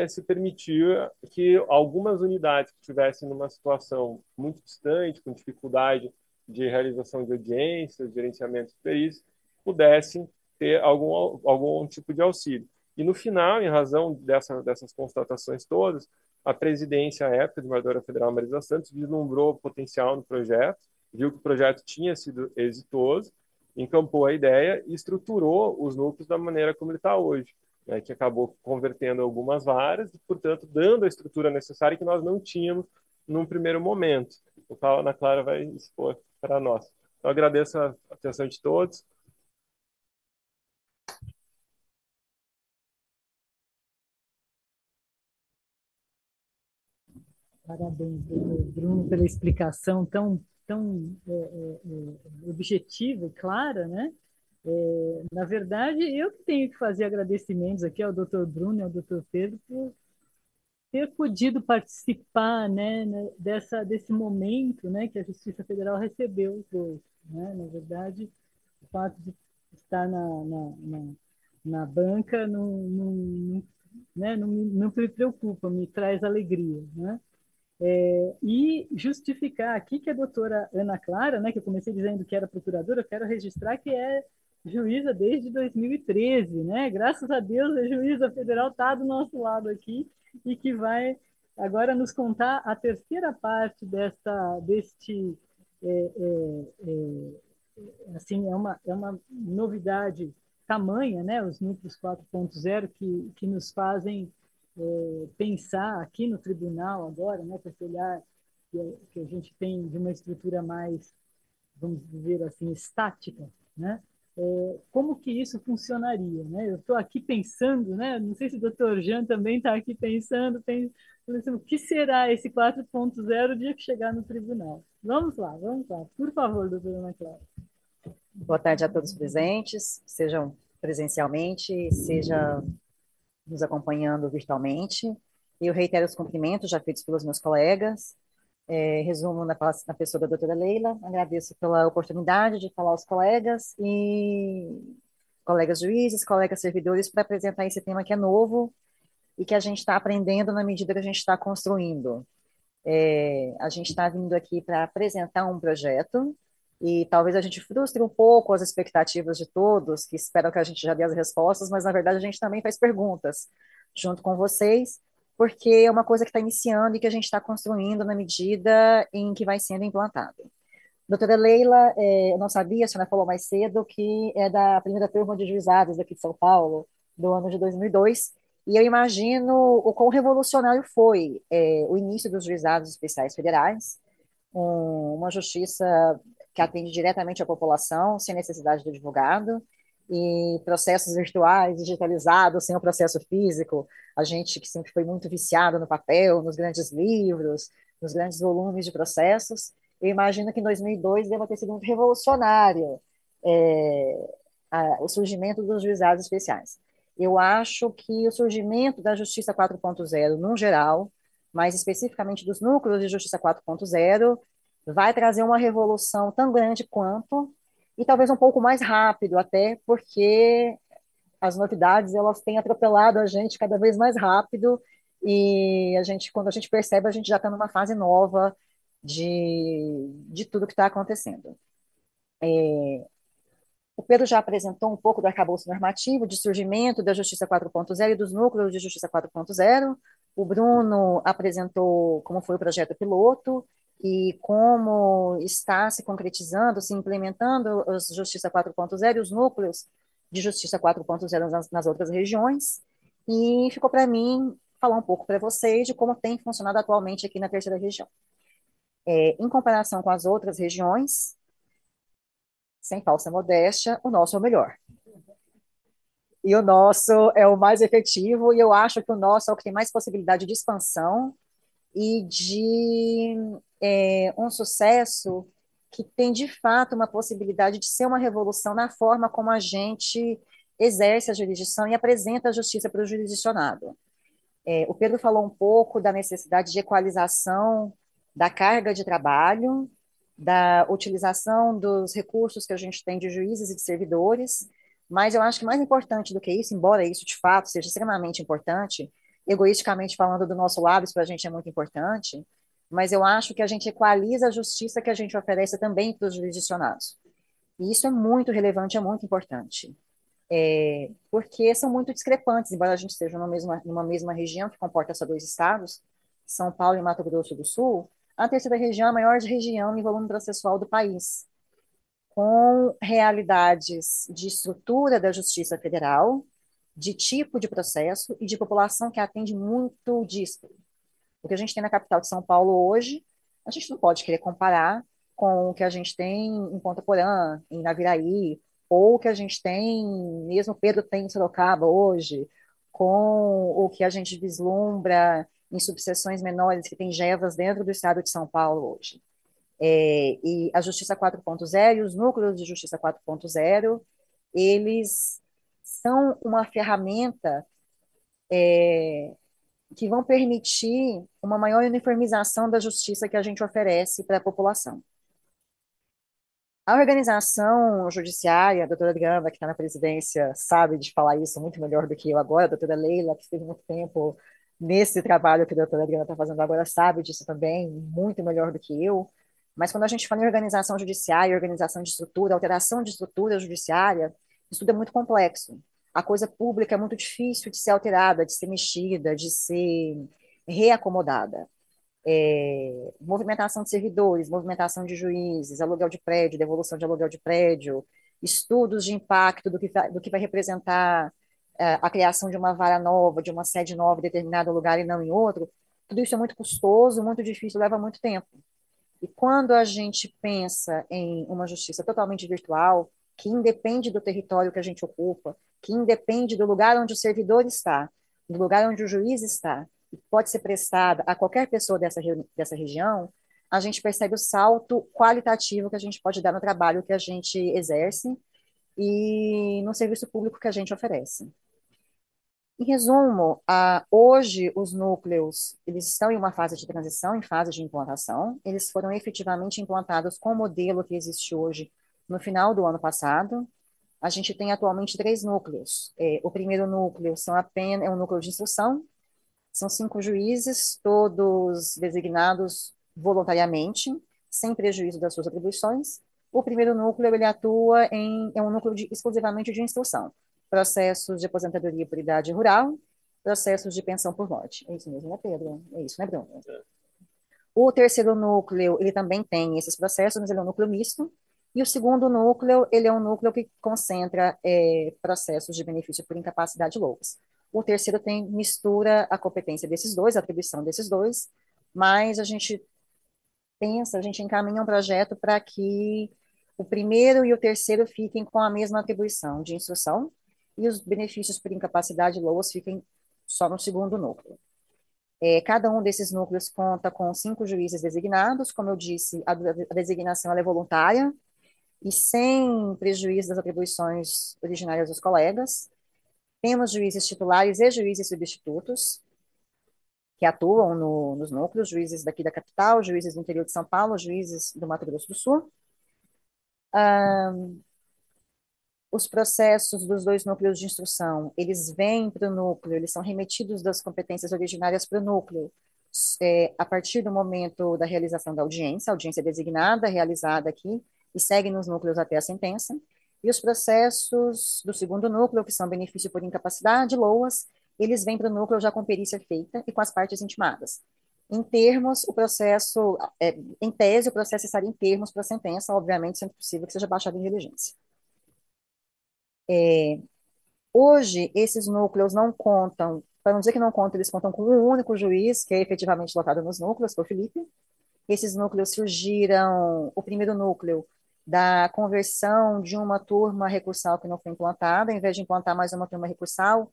se permitir que algumas unidades que estivessem numa situação muito distante, com dificuldade de realização de audiências, gerenciamento de perícias, pudessem ter algum tipo de auxílio. E no final, em razão dessas constatações todas, a presidência à época de Desembargadora Federal Marisa Santos vislumbrou o potencial no projeto, viu que o projeto tinha sido exitoso, encampou a ideia e estruturou os núcleos da maneira como ele está hoje, né, que acabou convertendo algumas varas e, portanto, dando a estrutura necessária que nós não tínhamos num primeiro momento. O qual a Ana Clara vai expor para nós. Então, agradeço a atenção de todos. Parabéns, doutor Bruno, pela explicação tão objetiva e clara, né? Na verdade, eu que tenho que fazer agradecimentos aqui ao doutor Bruno e ao doutor Pedro por ter podido participar, desse momento, né, que a Justiça Federal recebeu hoje, né? Na verdade, o fato de estar na banca não me preocupa, me traz alegria, né? E justificar aqui que a doutora Ana Clara, né, que eu comecei dizendo que era procuradora, eu quero registrar que é juíza desde 2013, né? Graças a Deus a juíza federal está do nosso lado aqui e que vai agora nos contar a terceira parte deste assim é uma novidade tamanha, né? Os núcleos 4.0 que nos fazem pensar aqui no tribunal agora, né? Com esse olhar que a gente tem de uma estrutura mais, vamos dizer assim, estática, né? Como que isso funcionaria, né? Eu estou aqui pensando, né? Não sei se o doutor Jean também está aqui pensando, o que será esse 4.0 o dia que chegar no tribunal? Vamos lá, vamos lá. Por favor, doutora Ana Clara. Boa tarde a todos presentes, sejam presencialmente, seja nos acompanhando virtualmente. Eu reitero os cumprimentos já feitos pelos meus colegas. Resumo na pessoa da doutora Leila. Agradeço pela oportunidade de falar aos colegas e colegas juízes, colegas servidores, para apresentar esse tema que é novo e que a gente está aprendendo na medida que a gente está construindo. A gente está vindo aqui para apresentar um projeto e talvez a gente frustre um pouco as expectativas de todos, que esperam que a gente já dê as respostas, mas na verdade a gente também faz perguntas junto com vocês, porque é uma coisa que está iniciando e que a gente está construindo na medida em que vai sendo implantado. Doutora Leila, eu não sabia, a senhora falou mais cedo, que é da primeira turma de juizados aqui de São Paulo, do ano de 2002, e eu imagino o quão revolucionário foi o início dos juizados especiais federais, uma justiça que atende diretamente à população, sem necessidade do advogado, e processos virtuais, digitalizados, sem o processo físico. A gente que sempre foi muito viciado no papel, nos grandes livros, nos grandes volumes de processos, eu imagino que em 2002 deva ter sido muito revolucionário o surgimento dos juizados especiais. Eu acho que o surgimento da Justiça 4.0, no geral, mais especificamente dos núcleos de Justiça 4.0, vai trazer uma revolução tão grande quanto, e talvez um pouco mais rápido até, porque as novidades, elas têm atropelado a gente cada vez mais rápido, e quando a gente percebe, a gente já está numa fase nova de tudo que está acontecendo. O Pedro já apresentou um pouco do arcabouço normativo, de surgimento da Justiça 4.0 e dos núcleos de Justiça 4.0. O Bruno apresentou como foi o projeto piloto e como está se concretizando, se implementando a Justiça 4.0 e os núcleos de Justiça 4.0 nas outras regiões. E ficou para mim falar um pouco para vocês de como tem funcionado atualmente aqui na terceira região. Em comparação com as outras regiões, sem falsa modéstia, o nosso é o melhor. E o nosso é o mais efetivo, e eu acho que o nosso é o que tem mais possibilidade de expansão e de um sucesso que tem, de fato, uma possibilidade de ser uma revolução na forma como a gente exerce a jurisdição e apresenta a justiça para o jurisdicionado. O Pedro falou um pouco da necessidade de equalização da carga de trabalho, da utilização dos recursos que a gente tem de juízes e de servidores, mas eu acho que mais importante do que isso, embora isso de fato seja extremamente importante, egoisticamente falando do nosso lado, isso para a gente é muito importante, mas eu acho que a gente equaliza a justiça que a gente oferece também para os jurisdicionados. E isso é muito relevante, é muito importante. Porque são muito discrepantes, embora a gente esteja numa mesma região que comporta só dois estados, São Paulo e Mato Grosso do Sul, a terceira região é a maior região em volume processual do país, com realidades de estrutura da Justiça Federal, de tipo de processo e de população que atende muito disso. O que a gente tem na capital de São Paulo hoje, a gente não pode querer comparar com o que a gente tem em Ponta Porã, em Naviraí, ou o que a gente tem, mesmo Pedro tem em Sorocaba hoje, com o que a gente vislumbra em subseções menores que tem Gevas dentro do estado de São Paulo hoje. E a Justiça 4.0 e os núcleos de Justiça 4.0, eles são uma ferramenta que vão permitir uma maior uniformização da justiça que a gente oferece para a população. A organização judiciária, a doutora Adriana, que está na presidência, sabe de falar isso muito melhor do que eu agora, a doutora Leila, que esteve muito tempo nesse trabalho que a doutora Adriana está fazendo agora, sabe disso também, muito melhor do que eu. Mas quando a gente fala em organização judiciária, organização de estrutura, alteração de estrutura judiciária, isso tudo é muito complexo. A coisa pública é muito difícil de ser alterada, de ser mexida, de ser reacomodada. Movimentação de servidores, movimentação de juízes, aluguel de prédio, devolução de aluguel de prédio, estudos de impacto do que vai representar a criação de uma vara nova, de uma sede nova em determinado lugar e não em outro, tudo isso é muito custoso, muito difícil, leva muito tempo. E quando a gente pensa em uma justiça totalmente virtual, que independe do território que a gente ocupa, que independe do lugar onde o servidor está, do lugar onde o juiz está, e pode ser prestada a qualquer pessoa dessa região, a gente percebe o salto qualitativo que a gente pode dar no trabalho que a gente exerce e no serviço público que a gente oferece. Em resumo, hoje os núcleos eles estão em uma fase de transição, em fase de implantação. Eles foram efetivamente implantados com o modelo que existe hoje no final do ano passado. A gente tem atualmente 3 núcleos. O primeiro núcleo é um núcleo de instrução, são 5 juízes, todos designados voluntariamente, sem prejuízo das suas atribuições. O primeiro núcleo ele atua é um núcleo exclusivamente de instrução, processos de aposentadoria por idade rural, processos de pensão por morte. É isso mesmo, né, Pedro? É isso, né, Bruno? O terceiro núcleo, ele também tem esses processos, mas ele é um núcleo misto. E o segundo núcleo, ele é um núcleo que concentra processos de benefício por incapacidade loucos. O terceiro mistura a competência desses dois, a atribuição desses dois, mas a gente encaminha um projeto para que o primeiro e o terceiro fiquem com a mesma atribuição de instrução e os benefícios por incapacidade LOAS fiquem só no segundo núcleo. Cada um desses núcleos conta com 5 juízes designados, como eu disse, a designação é voluntária e sem prejuízo das atribuições originárias dos colegas. Temos juízes titulares e juízes substitutos, que atuam nos núcleos, juízes daqui da capital, juízes do interior de São Paulo, juízes do Mato Grosso do Sul. Os processos dos dois núcleos de instrução, eles vêm para o núcleo, eles são remetidos das competências originárias para o núcleo, a partir do momento da realização da audiência, a audiência designada, realizada aqui, e segue nos núcleos até a sentença. E os processos do segundo núcleo, que são benefício por incapacidade, LOAS, eles vêm para o núcleo já com perícia feita e com as partes intimadas. Em termos, o processo, em tese, o processo estaria em termos para a sentença, obviamente, sendo possível que seja baixado em diligência. Hoje, esses núcleos não contam, para não dizer que não contam, eles contam com um único juiz, que é efetivamente lotado nos núcleos, que é o Felipe. Esses núcleos surgiram, o primeiro núcleo, da conversão de uma turma recursal que não foi implantada, em vez de implantar mais uma turma recursal,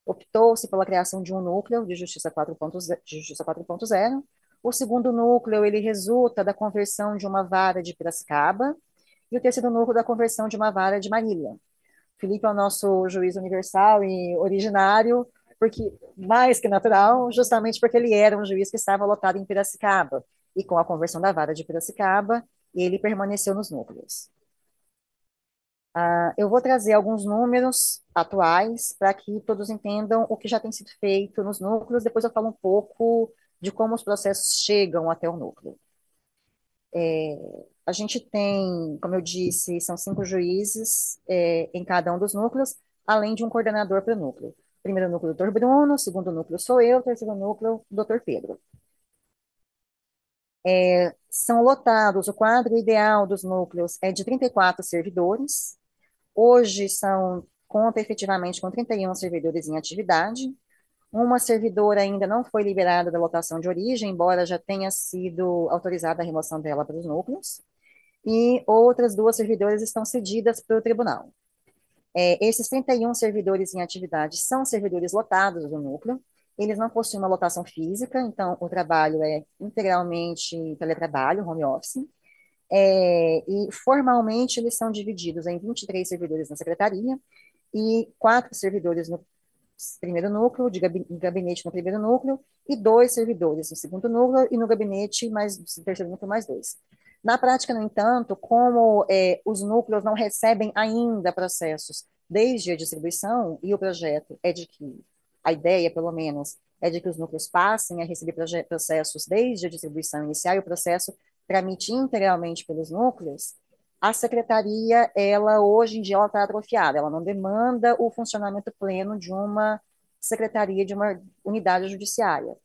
optou-se pela criação de um núcleo de Justiça 4.0. O segundo núcleo, ele resulta da conversão de uma vara de Piracicaba, e o terceiro núcleo da conversão de uma vara de Marília. Felipe é o nosso juiz universal e originário, porque mais que natural, justamente porque ele era um juiz que estava lotado em Piracicaba, e com a conversão da vara de Piracicaba, ele permaneceu nos núcleos. Eu vou trazer alguns números atuais para que todos entendam o que já tem sido feito nos núcleos, depois eu falo um pouco de como os processos chegam até o núcleo. A gente tem, como eu disse, são 5 juízes em cada um dos núcleos, além de um coordenador para o núcleo. Primeiro núcleo, o Dr. Bruno, segundo núcleo sou eu, terceiro núcleo, o Dr. Pedro. São lotados, o quadro ideal dos núcleos é de 34 servidores, hoje conta efetivamente com 31 servidores em atividade, uma servidora ainda não foi liberada da lotação de origem, embora já tenha sido autorizada a remoção dela para os núcleos, e outras 2 servidoras estão cedidas para o tribunal. Esses 31 servidores em atividade são servidores lotados do núcleo, eles não possuem uma lotação física, então o trabalho é integralmente teletrabalho, home office, e formalmente eles são divididos em 23 servidores na secretaria e 4 servidores no primeiro núcleo, de gabinete no primeiro núcleo, e 2 servidores no segundo núcleo, e no gabinete, no terceiro núcleo, mais 2. Na prática, no entanto, como os núcleos não recebem ainda processos desde a distribuição, e o projeto é de que, a ideia, pelo menos, é de que os núcleos passem a receber processos desde a distribuição inicial, e o processo tramite integralmente pelos núcleos, a secretaria, ela hoje em dia está atrofiada, ela não demanda o funcionamento pleno de uma secretaria, de uma unidade judiciária.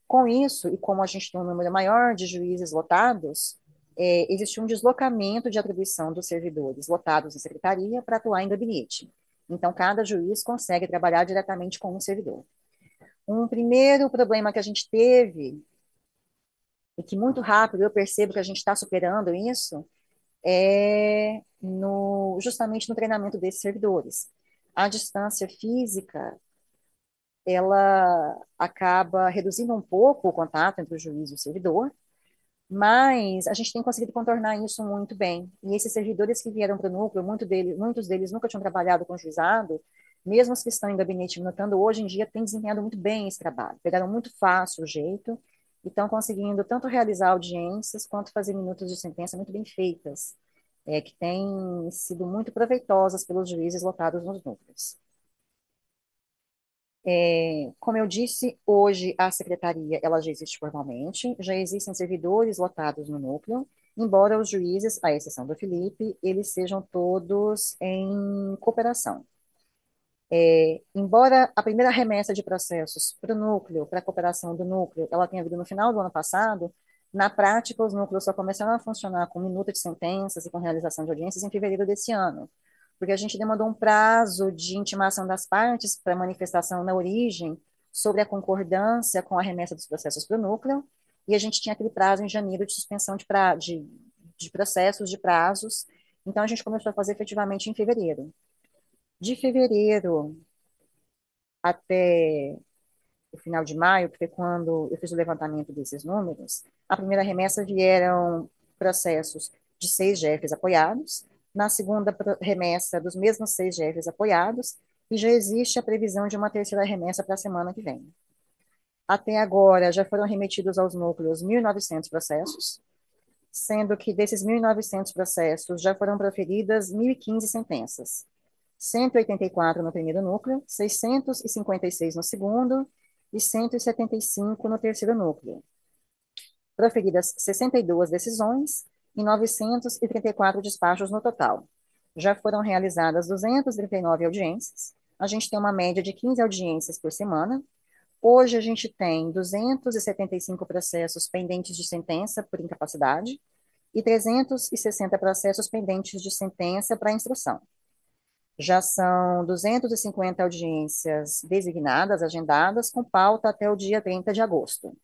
Com isso, e como a gente tem um número maior de juízes lotados, existe um deslocamento de atribuição dos servidores lotados na secretaria para atuar em gabinete. Então, cada juiz consegue trabalhar diretamente com um servidor. Um primeiro problema que a gente teve, e que muito rápido eu percebo que a gente está superando isso, justamente no treinamento desses servidores. A distância física, ela acaba reduzindo um pouco o contato entre o juiz e o servidor, mas a gente tem conseguido contornar isso muito bem. E esses servidores que vieram para o núcleo, muitos deles nunca tinham trabalhado com juizado, mesmo os que estão em gabinete minutando, hoje em dia têm desempenhado muito bem esse trabalho. Pegaram muito fácil o jeito e estão conseguindo tanto realizar audiências quanto fazer minutos de sentença muito bem feitas, que têm sido muito proveitosas pelos juízes lotados nos núcleos. Como eu disse, hoje a secretaria ela já existe formalmente, já existem servidores lotados no núcleo, embora os juízes, à exceção do Felipe, eles sejam todos em cooperação. Embora a primeira remessa de processos para o núcleo, para a cooperação do núcleo, ela tenha vindo no final do ano passado, na prática os núcleos só começaram a funcionar com minuta de sentenças e com realização de audiências em fevereiro desse ano, porque a gente demandou um prazo de intimação das partes para manifestação na origem sobre a concordância com a remessa dos processos para o núcleo, e a gente tinha aquele prazo em janeiro de suspensão de processos, de prazos, então a gente começou a fazer efetivamente em fevereiro. De fevereiro até o final de maio, que foi quando eu fiz o levantamento desses números, a primeira remessa vieram processos de 6 GFs apoiados, na segunda remessa dos mesmos 6 GFs apoiados, e já existe a previsão de uma terceira remessa para a semana que vem. Até agora, já foram remetidos aos núcleos 1.900 processos, sendo que desses 1.900 processos já foram proferidas 1.015 sentenças. 184 no primeiro núcleo, 656 no segundo e 175 no terceiro núcleo. Proferidas 62 decisões e 934 despachos no total. Já foram realizadas 239 audiências. A gente tem uma média de 15 audiências por semana. Hoje a gente tem 275 processos pendentes de sentença por incapacidade e 360 processos pendentes de sentença para instrução. Já são 250 audiências designadas, agendadas, com pauta até o dia 30 de agosto.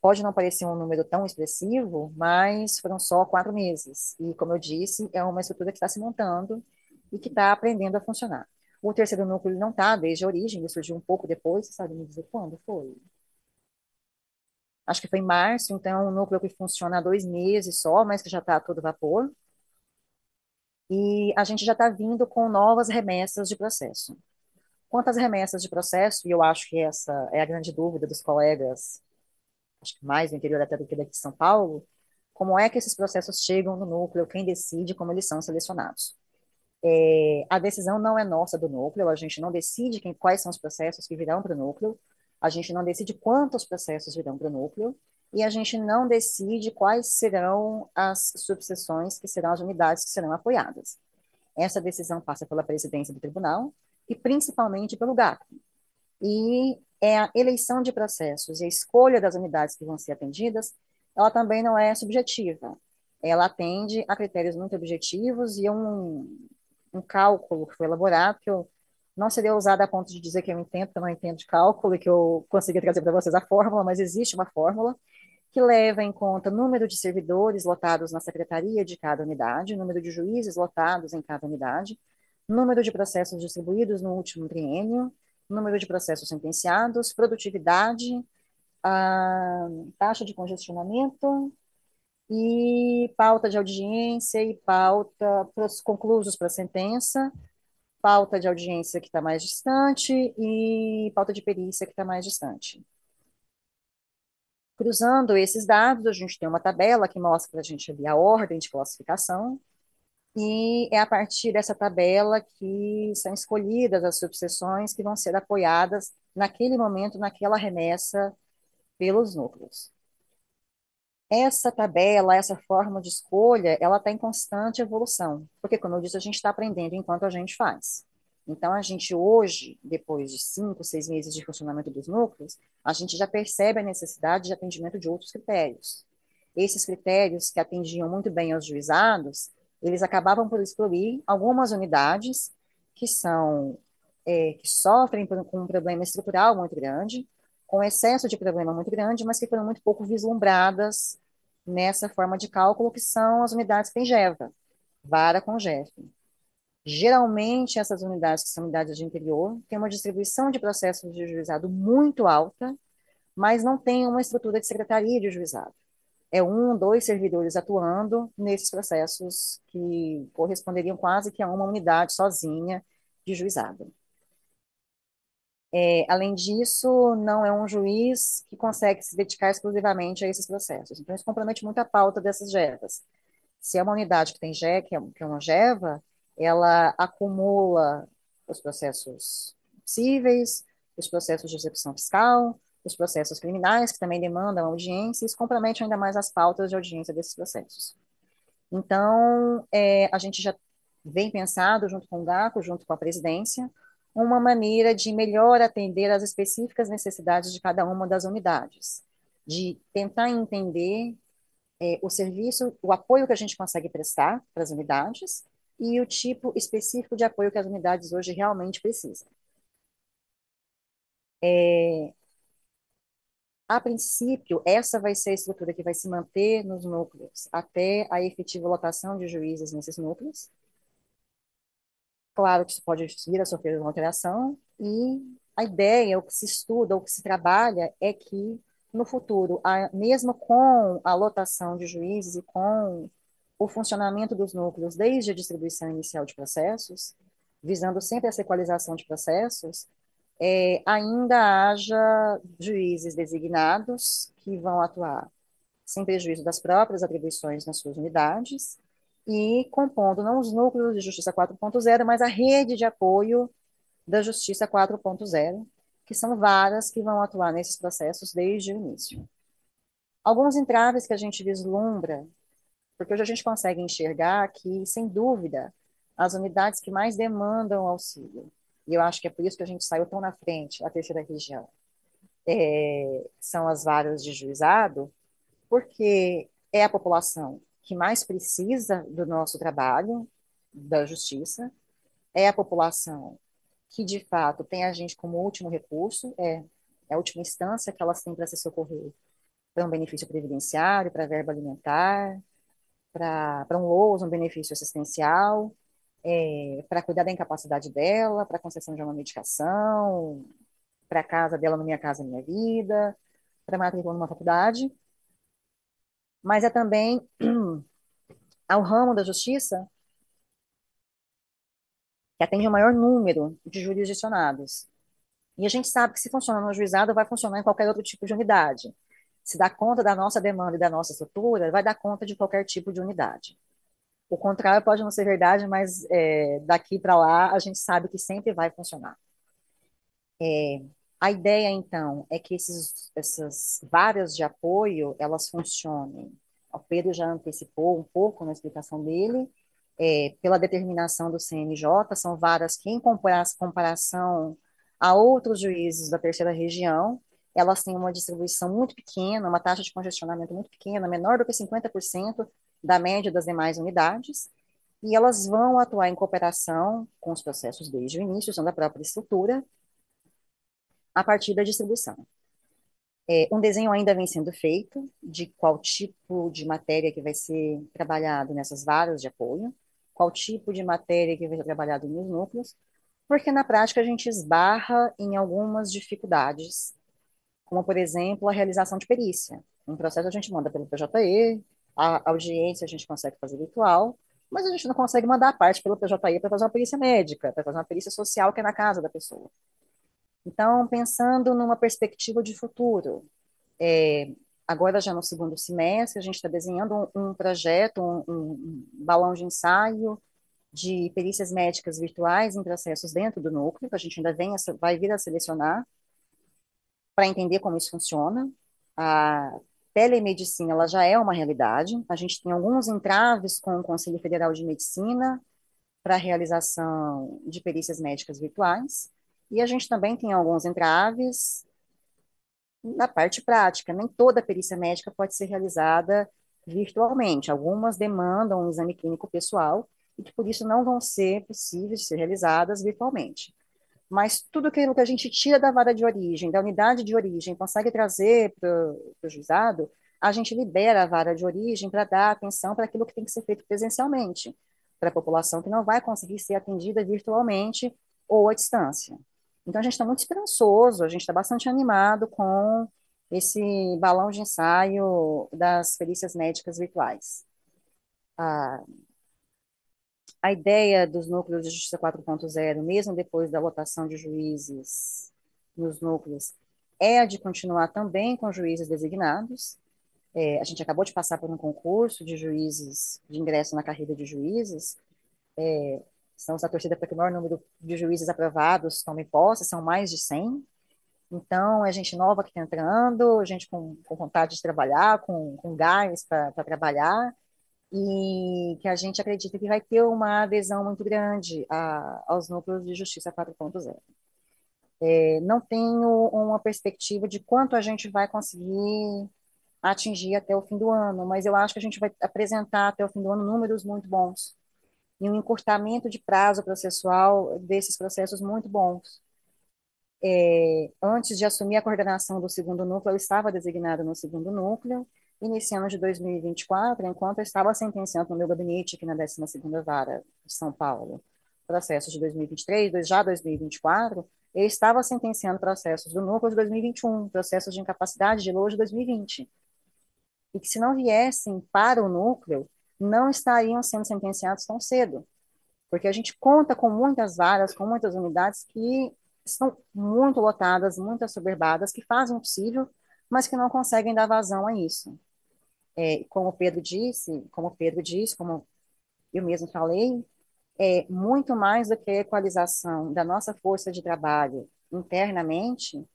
Pode não parecer um número tão expressivo, mas foram só 4 meses. E, como eu disse, é uma estrutura que está se montando e que está aprendendo a funcionar. O terceiro núcleo não está desde a origem, ele surgiu um pouco depois, você sabe me dizer quando foi? Acho que foi em março, então, um núcleo que funciona há 2 meses só, mas que já está a todo vapor. E a gente já está vindo com novas remessas de processo. Quanto às remessas de processo, e eu acho que essa é a grande dúvida dos colegas, acho que mais no interior até do que daqui de São Paulo, como é que esses processos chegam no núcleo, quem decide como eles são selecionados. A decisão não é nossa do núcleo, a gente não decide quais são os processos que virão para o núcleo, a gente não decide quantos processos virão para o núcleo, e a gente não decide quais serão as subseções que serão as unidades que serão apoiadas. Essa decisão passa pela presidência do tribunal e principalmente pelo GACO. E a eleição de processos e a escolha das unidades que vão ser atendidas, ela também não é subjetiva. Ela atende a critérios muito objetivos e um cálculo que foi elaborado, que eu não seria usada a ponto de dizer que eu entendo, que eu não entendo de cálculo e que eu consegui trazer para vocês a fórmula, mas existe uma fórmula que leva em conta o número de servidores lotados na secretaria de cada unidade, número de juízes lotados em cada unidade, número de processos distribuídos no último triênio, número de processos sentenciados, produtividade, a taxa de congestionamento e pauta de audiência e pauta para os conclusos para a sentença, pauta de audiência que está mais distante e pauta de perícia que está mais distante. Cruzando esses dados, a gente tem uma tabela que mostra para a gente ali a ordem de classificação, e é a partir dessa tabela que são escolhidas as subseções que vão ser apoiadas naquele momento, naquela remessa pelos núcleos. Essa tabela, essa forma de escolha, ela está em constante evolução, porque, como eu disse, a gente está aprendendo enquanto a gente faz. Então, a gente hoje, depois de 5, 6 meses de funcionamento dos núcleos, a gente já percebe a necessidade de atendimento de outros critérios. Esses critérios que atendiam muito bem aos juizados, eles acabavam por excluir algumas unidades que que sofrem com um problema estrutural muito grande, com excesso de problema muito grande, mas que foram muito pouco vislumbradas nessa forma de cálculo, que são as unidades PENGEVA, vara com GEF. Geralmente, essas unidades, que são unidades de interior, têm uma distribuição de processos de juizado muito alta, mas não tem uma estrutura de secretaria de juizado. É 1, 2 servidores atuando nesses processos que corresponderiam quase que a uma unidade sozinha de juizado. Além disso, não é um juiz que consegue se dedicar exclusivamente a esses processos. Então, isso compromete muito a pauta dessas GEVAs. Se é uma unidade que tem GE, que é uma GEVA, ela acumula os processos cíveis, os processos de execução fiscal, os processos criminais, que também demandam audiência, e isso compromete ainda mais as pautas de audiência desses processos. Então, a gente já vem pensado, junto com o GACO, junto com a presidência, uma maneira de melhor atender às específicas necessidades de cada uma das unidades, de tentar entender o serviço, o apoio que a gente consegue prestar para as unidades e o tipo específico de apoio que as unidades hoje realmente precisam. A princípio, essa vai ser a estrutura que vai se manter nos núcleos até a efetiva lotação de juízes nesses núcleos. Claro que isso pode vir a sofrer uma alteração, e a ideia, o que se estuda, o que se trabalha é que, no futuro, mesmo com a lotação de juízes e com o funcionamento dos núcleos desde a distribuição inicial de processos, visando sempre essa equalização de processos, ainda haja juízes designados que vão atuar sem prejuízo das próprias atribuições nas suas unidades e compondo não os núcleos de Justiça 4.0, mas a rede de apoio da Justiça 4.0, que são várias que vão atuar nesses processos desde o início. Alguns entraves que a gente vislumbra, porque hoje a gente consegue enxergar que, sem dúvida, as unidades que mais demandam auxílio, e eu acho que é por isso que a gente saiu tão na frente, a terceira região, são as varas de juizado, porque é a população que mais precisa do nosso trabalho, da justiça, é a população que, de fato, tem a gente como último recurso, é a última instância que elas têm para se socorrer para um benefício previdenciário, para verba alimentar, para um LOAS, um benefício assistencial, para cuidar da incapacidade dela, para a concessão de uma medicação, para a casa dela no Minha Casa Minha Vida, para matrícula numa faculdade, mas é também ao ramo da justiça que atende o maior número de jurisdicionados. E a gente sabe que se funciona no juizado, vai funcionar em qualquer outro tipo de unidade. Se dá conta da nossa demanda e da nossa estrutura, vai dar conta de qualquer tipo de unidade. O contrário pode não ser verdade, mas daqui para lá a gente sabe que sempre vai funcionar. A ideia, então, é que essas varas de apoio, elas funcionem. O Pedro já antecipou um pouco na explicação dele, pela determinação do CNJ, são varas que, em comparação a outros juízes da terceira região, elas têm uma distribuição muito pequena, uma taxa de congestionamento muito pequena, menor do que 50% da média das demais unidades, e elas vão atuar em cooperação com os processos desde o início, usando a própria estrutura, a partir da distribuição. Um desenho ainda vem sendo feito de qual tipo de matéria que vai ser trabalhado nessas varas de apoio, qual tipo de matéria que vai ser trabalhado nos núcleos, porque na prática a gente esbarra em algumas dificuldades, como, por exemplo, a realização de perícia. Um processo a gente manda pelo PJE, a audiência a gente consegue fazer virtual, mas a gente não consegue mandar a parte pelo PJE para fazer uma perícia médica, para fazer uma perícia social que é na casa da pessoa. Então, pensando numa perspectiva de futuro, agora já no segundo semestre, a gente está desenhando um projeto, um balão de ensaio de perícias médicas virtuais em processos dentro do núcleo, que a gente ainda vai vir a selecionar para entender como isso funciona. A telemedicina ela já é uma realidade, a gente tem alguns entraves com o Conselho Federal de Medicina para a realização de perícias médicas virtuais, e a gente também tem alguns entraves na parte prática. Nem toda perícia médica pode ser realizada virtualmente. Algumas demandam um exame clínico pessoal e que por isso não vão ser possíveis de ser realizadas virtualmente. Mas tudo aquilo que a gente tira da vara de origem, da unidade de origem, consegue trazer para o juizado, a gente libera a vara de origem para dar atenção para aquilo que tem que ser feito presencialmente, para a população que não vai conseguir ser atendida virtualmente ou à distância. Então, a gente está muito esperançoso, a gente está bastante animado com esse balão de ensaio das perícias médicas virtuais. A ideia dos núcleos de justiça 4.0, mesmo depois da lotação de juízes nos núcleos, é a de continuar também com juízes designados. A gente acabou de passar por um concurso de juízes, de ingresso na carreira de juízes. Estamos na torcida para que o maior número de juízes aprovados tome posse, são mais de 100. Então, é gente nova que está entrando, gente com vontade de trabalhar, com gás para trabalhar, e que a gente acredita que vai ter uma adesão muito grande aos núcleos de justiça 4.0. Não tenho uma perspectiva de quanto a gente vai conseguir atingir até o fim do ano, mas eu acho que a gente vai apresentar até o fim do ano números muito bons e um encurtamento de prazo processual desses processos muito bons. Antes de assumir a coordenação do segundo núcleo, eu estava designada no segundo núcleo, iniciando de 2024, enquanto eu estava sentenciando no meu gabinete aqui na 12ª Vara de São Paulo, processos de 2023, já 2024, eu estava sentenciando processos do núcleo de 2021, processos de incapacidade de LOA de 2020. E que se não viessem para o núcleo, não estariam sendo sentenciados tão cedo, porque a gente conta com muitas varas, com muitas unidades que estão muito lotadas, muito assoberbadas, que fazem o possível, mas que não conseguem dar vazão a isso. Como o Pedro disse, como eu mesmo falei, é muito mais do que a equalização da nossa força de trabalho internamente,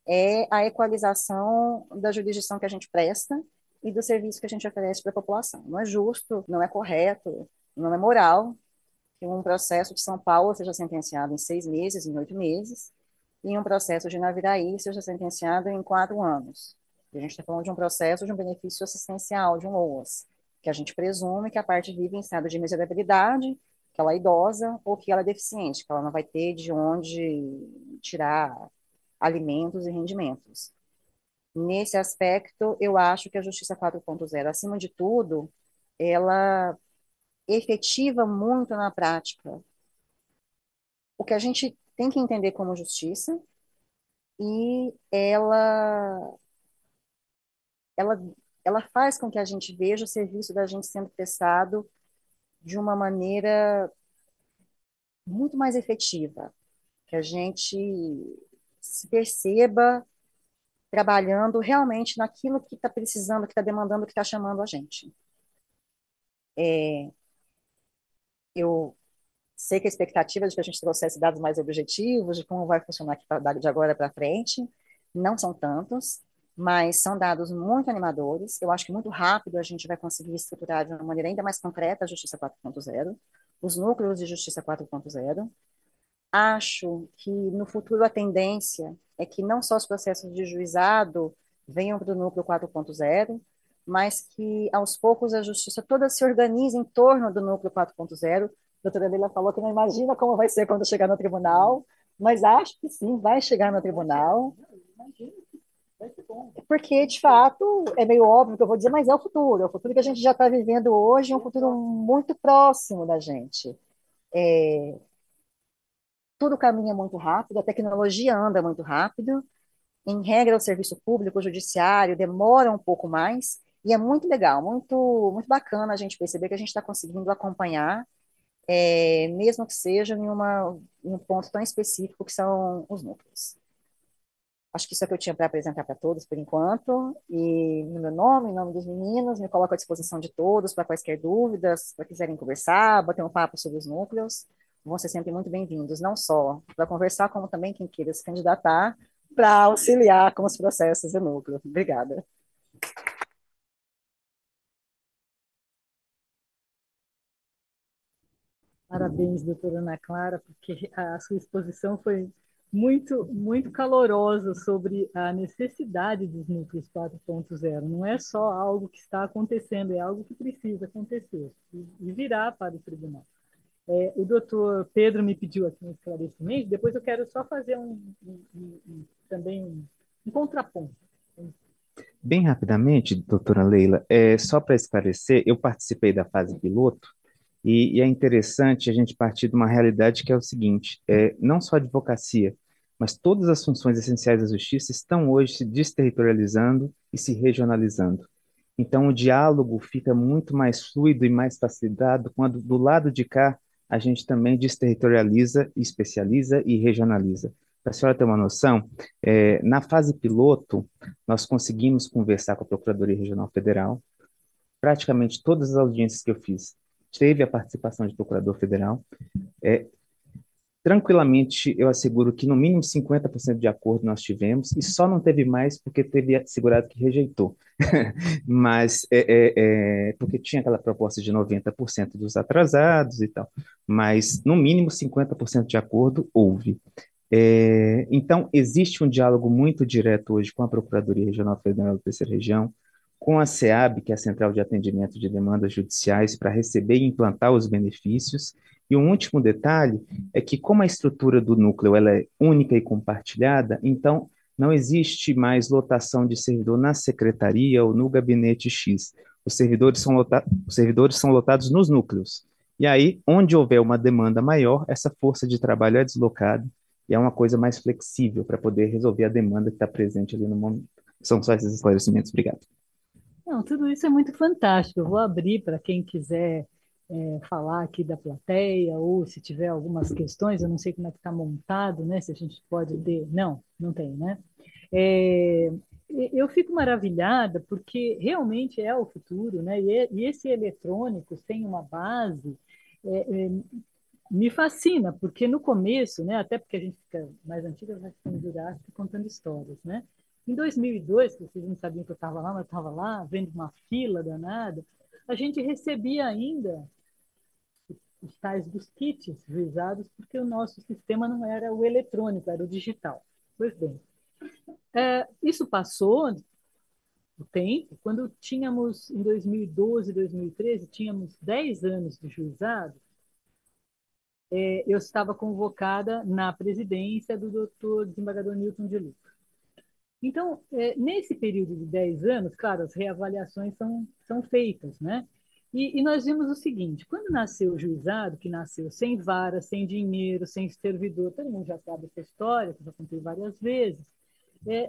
é a equalização da jurisdição que a gente presta e do serviço que a gente oferece para a população. Não é justo, não é correto, não é moral que um processo de São Paulo seja sentenciado em 6 meses, em 8 meses, e um processo de Naviraí seja sentenciado em 4 anos. E a gente está falando de um processo de um benefício assistencial, de um OAS, que a gente presume que a parte vive em estado de miserabilidade, que ela é idosa ou que ela é deficiente, que ela não vai ter de onde tirar alimentos e rendimentos. Nesse aspecto, eu acho que a Justiça 4.0, acima de tudo, ela efetiva muito na prática o que a gente tem que entender como justiça e ela, ela faz com que a gente veja o serviço da gente sendo prestado de uma maneira muito mais efetiva, que a gente se perceba trabalhando realmente naquilo que está precisando, que está demandando, que está chamando a gente. Eu sei que a expectativa é de que a gente trouxesse dados mais objetivos de como vai funcionar aqui de agora para frente, não são tantos, mas são dados muito animadores. Eu acho que muito rápido a gente vai conseguir estruturar de uma maneira ainda mais concreta a Justiça 4.0, os núcleos de Justiça 4.0. Acho que no futuro a tendência é que não só os processos de juizado venham para o núcleo 4.0, mas que aos poucos a justiça toda se organize em torno do núcleo 4.0. A doutora Leila falou que não imagina como vai ser quando chegar no tribunal, mas acho que sim, vai chegar no tribunal, porque de fato é meio óbvio que eu vou dizer, mas é o futuro que a gente já está vivendo hoje, é um futuro muito próximo da gente. Tudo caminha muito rápido, a tecnologia anda muito rápido, em regra, o serviço público, o judiciário, demora um pouco mais, e é muito legal, muito bacana a gente perceber que a gente está conseguindo acompanhar, mesmo que seja em um ponto tão específico que são os núcleos. Acho que isso é o que eu tinha para apresentar para todos por enquanto, e no meu nome, em nome dos meninos, me coloco à disposição de todos para quaisquer dúvidas, para quiserem conversar, bater um papo sobre os núcleos, vão ser sempre muito bem-vindos, não só para conversar, como também quem queira se candidatar para auxiliar com os processos do núcleo. Obrigada. Parabéns, doutora Ana Clara, porque a sua exposição foi muito calorosa sobre a necessidade dos núcleos 4.0. Não é só algo que está acontecendo, é algo que precisa acontecer e virá para o tribunal. O doutor Pedro me pediu aqui um esclarecimento, depois eu quero só fazer também um contraponto. Bem rapidamente, doutora Leila, só para esclarecer, eu participei da fase piloto e é interessante a gente partir de uma realidade que é o seguinte: não só a advocacia, mas todas as funções essenciais da justiça estão hoje se desterritorializando e se regionalizando. Então, o diálogo fica muito mais fluido e mais facilitado quando, do lado de cá, a gente também desterritorializa, especializa e regionaliza. Para a senhora ter uma noção, na fase piloto, nós conseguimos conversar com a Procuradoria Regional Federal. Praticamente todas as audiências que eu fiz teve a participação de procurador federal. Tranquilamente, eu asseguro que no mínimo 50% de acordo nós tivemos, e só não teve mais porque teve segurado que rejeitou. Mas porque tinha aquela proposta de 90% dos atrasados e tal. Mas no mínimo 50% de acordo houve. Então, existe um diálogo muito direto hoje com a Procuradoria Regional Federal da Terceira Região, com a SEAB, que é a Central de Atendimento de Demandas Judiciais, para receber e implantar os benefícios. E um último detalhe é que, como a estrutura do núcleo ela é única e compartilhada, então não existe mais lotação de servidor na secretaria ou no gabinete X. Os servidores são lotados nos núcleos. E aí, onde houver uma demanda maior, essa força de trabalho é deslocada e é uma coisa mais flexível para poder resolver a demanda que está presente ali no momento. São só esses esclarecimentos. Obrigado. Não, tudo isso é muito fantástico. Eu vou abrir para quem quiser falar aqui da plateia, ou se tiver algumas questões, eu não sei como é que está montado, né? Se a gente pode ter. Não, não tem, né? É, eu fico maravilhada porque realmente é o futuro, né? E esse eletrônico tem uma base me fascina, porque no começo, né, até porque a gente fica mais antiga, vai ficando Jurássico contando histórias, né? Em 2002, que vocês não sabiam que eu estava lá, mas eu estava lá, vendo uma fila danada, a gente recebia ainda os tais dos kits juizados, porque o nosso sistema não era o eletrônico, era o digital. Pois bem, isso passou o tempo, quando tínhamos, em 2012, 2013, tínhamos 10 anos de juizado, eu estava convocada na presidência do doutor desembargador Newton de Luca. Então, nesse período de 10 anos, claro, as reavaliações são feitas, né? E nós vimos o seguinte, quando nasceu o juizado, que nasceu sem vara, sem dinheiro, sem servidor, todo mundo já sabe essa história, que eu já contei várias vezes,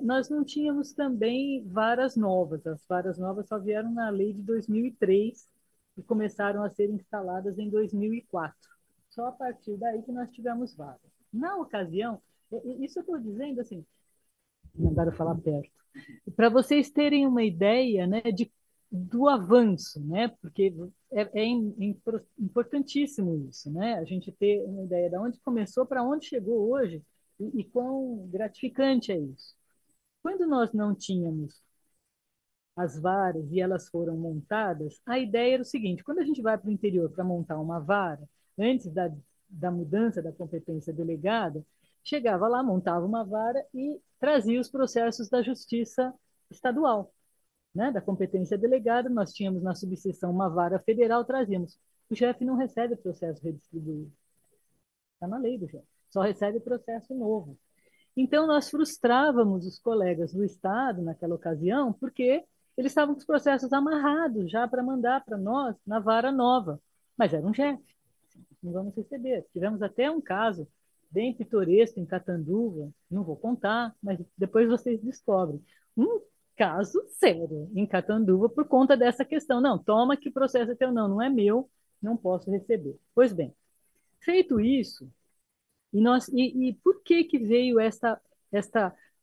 nós não tínhamos também varas novas. As varas novas só vieram na lei de 2003 e começaram a ser instaladas em 2004. Só a partir daí que nós tivemos varas. Na ocasião, isso eu estou dizendo assim, mandaram falar perto, para vocês terem uma ideia, né, do avanço, né, porque importantíssimo isso, né, a gente ter uma ideia de onde começou para onde chegou hoje e quão gratificante é isso. Quando nós não tínhamos as varas e elas foram montadas, a ideia era o seguinte: quando a gente vai para o interior para montar uma vara, antes da mudança da competência delegada, chegava lá, montava uma vara e trazia os processos da justiça estadual, né? Da competência delegada. Nós tínhamos na subseção uma vara federal, trazíamos. O chefe não recebe processo redistribuído. Está na lei do chefe. Só recebe processo novo. Então, nós frustrávamos os colegas do Estado naquela ocasião, porque eles estavam com os processos amarrados já para mandar para nós na vara nova. Mas era um chefe, não vamos receber. Tivemos até um caso bem pitoresco em Catanduva, não vou contar, mas depois vocês descobrem. Um caso sério em Catanduva por conta dessa questão. Não, toma que processo é teu, não é meu, não posso receber. Pois bem, feito isso, e por que veio esta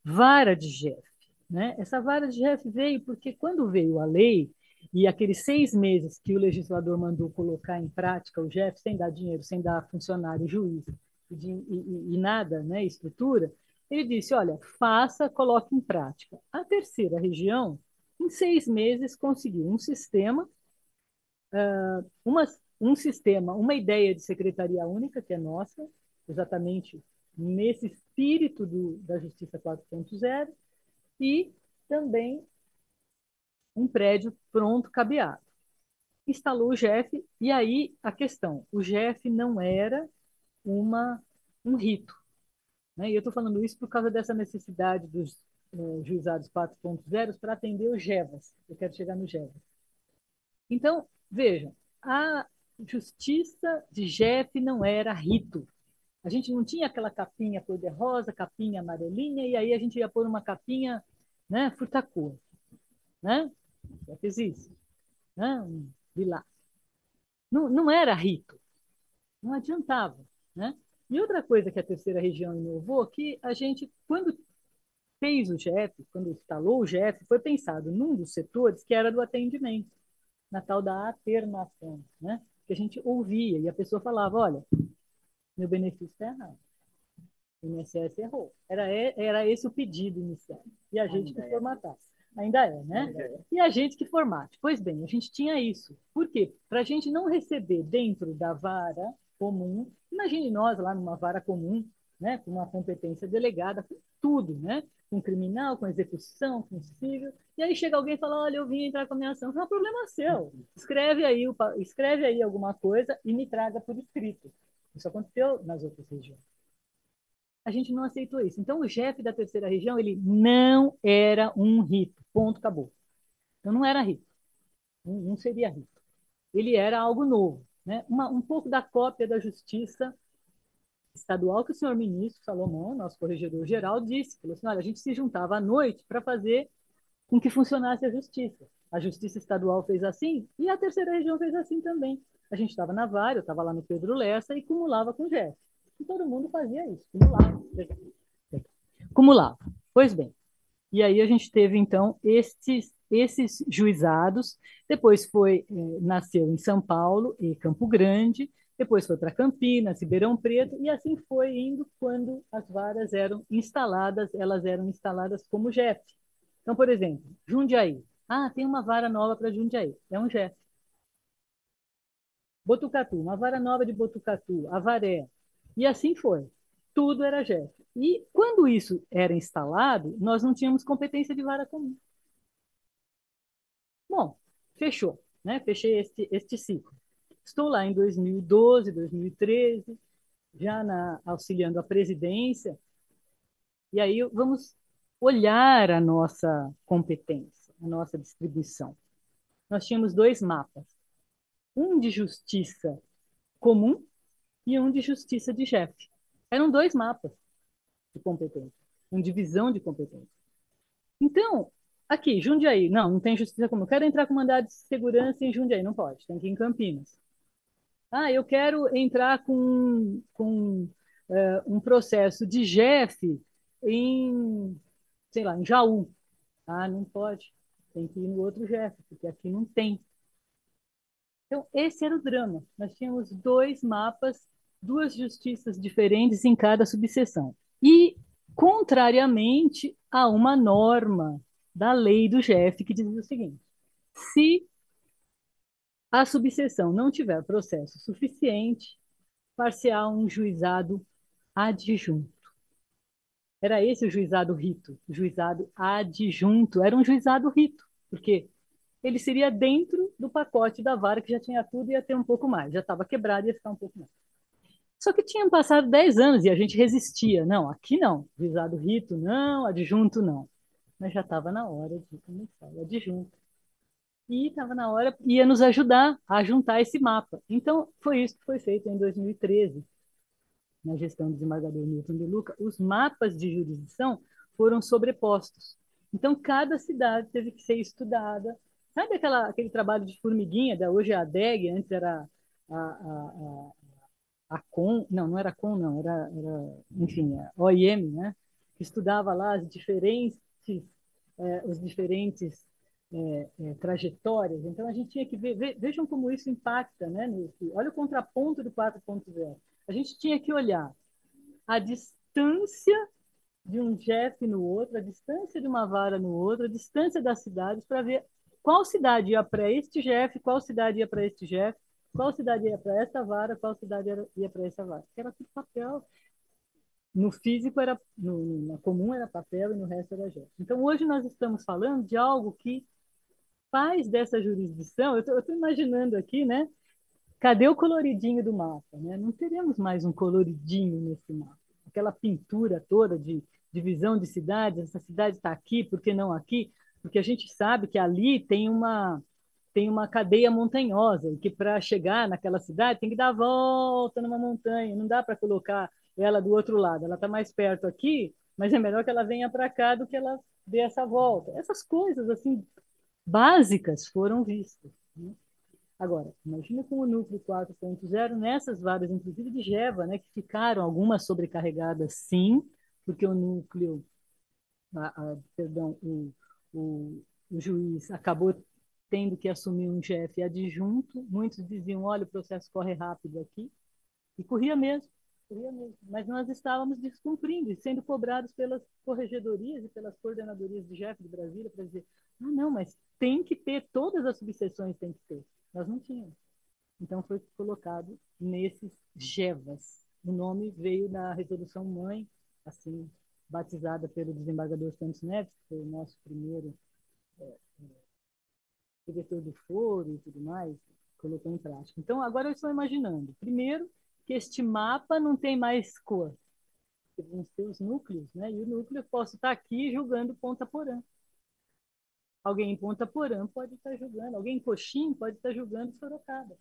vara de Jeff? Né? Essa vara de Jeff veio porque quando veio a lei, e aqueles 6 meses que o legislador mandou colocar em prática o Jeff, sem dar dinheiro, sem dar funcionário, juiz e nada, né, estrutura, ele disse, olha, faça, coloque em prática. A terceira região, em 6 meses, conseguiu um sistema, uma ideia de secretaria única, que é nossa, exatamente nesse espírito da Justiça 4.0, e também um prédio pronto, cabeado. Instalou o GEF, e aí a questão, o GEF não era um rito. Né? E eu estou falando isso por causa dessa necessidade dos juizados 4.0 para atender os GEVAS. Eu quero chegar no GEVAS. Então, vejam, a justiça de Jeff não era rito. A gente não tinha aquela capinha cor-de-rosa, capinha amarelinha, e aí a gente ia pôr uma capinha, né, fruta-cor. Né? Já fiz isso. Né? Um lilás. Não era rito. Não adiantava. Né? E outra coisa que a terceira região inovou, que a gente, quando fez o GEF, quando instalou o GEF, foi pensado num dos setores que era do atendimento, na tal da aternação, né? Que a gente ouvia e a pessoa falava, olha, meu benefício está errado, o INSS errou. Era esse o pedido inicial. E a gente que formatasse. Ainda é, né? E a gente que formate. Pois bem, a gente tinha isso. Por quê? Para a gente não receber dentro da vara comum, imagine nós lá numa vara comum, né? Com uma competência delegada, com tudo, né? Com criminal, com execução, com civil. E aí chega alguém e fala, olha, eu vim entrar com a minha ação. Não é problema seu. Escreve aí alguma coisa e me traga por escrito. Isso aconteceu nas outras regiões. A gente não aceitou isso. Então, o chefe da terceira região, ele não era um rito. Ponto, acabou. Então, não era rito. Não seria rito. Ele era algo novo. Né? Um pouco da cópia da justiça estadual que o senhor ministro Salomão, nosso corregedor-geral, disse. Falou assim, olha, a gente se juntava à noite para fazer com que funcionasse a justiça. A justiça estadual fez assim e a terceira região fez assim também. A gente estava na vara, eu estava lá no Pedro Lessa e cumulava com o Jeff. E todo mundo fazia isso, cumulava. Pois bem, e aí a gente teve, então, esses juizados, depois nasceu em São Paulo e Campo Grande, depois foi para Campinas, Ribeirão Preto, e assim foi indo quando as varas eram instaladas, elas eram instaladas como JEF. Então, por exemplo, Jundiaí. Ah, tem uma vara nova para Jundiaí, é um JEF. Botucatu, uma vara nova de Botucatu, Avaré. E assim foi. Tudo era JEF. E quando isso era instalado, nós não tínhamos competência de vara comum. Bom, fechou, né? Fechei este ciclo. Estou lá em 2012, 2013, já auxiliando a presidência, e aí vamos olhar a nossa competência, a nossa distribuição. Nós tínhamos dois mapas, um de justiça comum e um de justiça de chefe. Eram dois mapas de competência, uma divisão de competência. Então, aqui, Jundiaí, não tem justiça comum. Eu quero entrar com mandado de segurança em Jundiaí, não pode, tem que ir em Campinas. Ah, eu quero entrar com um processo de JEF em, sei lá, em Jaú. Ah, não pode. Tem que ir no outro JEF, porque aqui não tem. Então, esse era o drama. Nós tínhamos dois mapas, duas justiças diferentes em cada subseção. E, contrariamente a uma norma da lei do JEF que dizia o seguinte: se a subseção não tiver processo suficiente, far-se-á um juizado adjunto. Era esse o juizado rito, o juizado adjunto. Era um juizado rito, porque ele seria dentro do pacote da vara, que já tinha tudo e ia ter um pouco mais. Já estava quebrado e ia ficar um pouco mais. Só que tinham passado 10 anos e a gente resistia. Não, aqui não. Juizado rito não, adjunto não. Mas já estava na hora de começar o adjunto. E estava na hora, ia nos ajudar a juntar esse mapa. Então, foi isso que foi feito em 2013, na gestão do desembargador Milton de Luca. Os mapas de jurisdição foram sobrepostos. Então, cada cidade teve que ser estudada. Sabe aquele trabalho de formiguinha, hoje é a ADEG, antes era a CON, não era a CON, não, enfim, a OIM, né? Que estudava lá os diferentes trajetórias. Então, a gente tinha que ver, vejam como isso impacta, né? Olha o contraponto do 4.0. A gente tinha que olhar a distância de um JEF no outro, a distância de uma vara no outro, a distância das cidades, para ver qual cidade ia para este JEF, qual cidade ia para este JEF, qual cidade ia para essa vara, qual cidade ia para essa vara. Era tudo papel. No físico, na comum era papel e no resto era JEF. Então, hoje nós estamos falando de algo que faz dessa jurisdição, eu estou imaginando aqui, né? Cadê o coloridinho do mapa? Né? Não teremos mais um coloridinho nesse mapa. Aquela pintura toda de divisão de cidades, essa cidade está aqui, por que não aqui? Porque a gente sabe que ali tem uma cadeia montanhosa, e que para chegar naquela cidade tem que dar a volta numa montanha, não dá para colocar ela do outro lado. Ela está mais perto aqui, mas é melhor que ela venha para cá do que ela dê essa volta. Essas coisas assim básicas foram vistas. Né? Agora, imagina com o núcleo 4.0 nessas varas, inclusive de Geva, né, que ficaram algumas sobrecarregadas, sim, porque o núcleo, perdão, o juiz acabou tendo que assumir um chefe adjunto. Muitos diziam: olha, o processo corre rápido aqui, e corria mesmo. Mas nós estávamos descumprindo e sendo cobrados pelas corregedorias e pelas coordenadorias de chefe de Brasília para dizer: ah, não, mas tem que ter, todas as subseções tem que ter. Nós não tínhamos. Então, foi colocado nesses GEVAS. O nome veio da resolução mãe, assim, batizada pelo desembargador Santos Neves, que foi o nosso primeiro diretor do foro e tudo mais, colocou em prática. Então, agora eu estou imaginando, primeiro, que este mapa não tem mais cor, que vão ser os núcleos, né? E o núcleo eu posso estar aqui julgando Ponta Porã. Alguém em Ponta Porã pode estar julgando, alguém em Coxim pode estar julgando Sorocaba.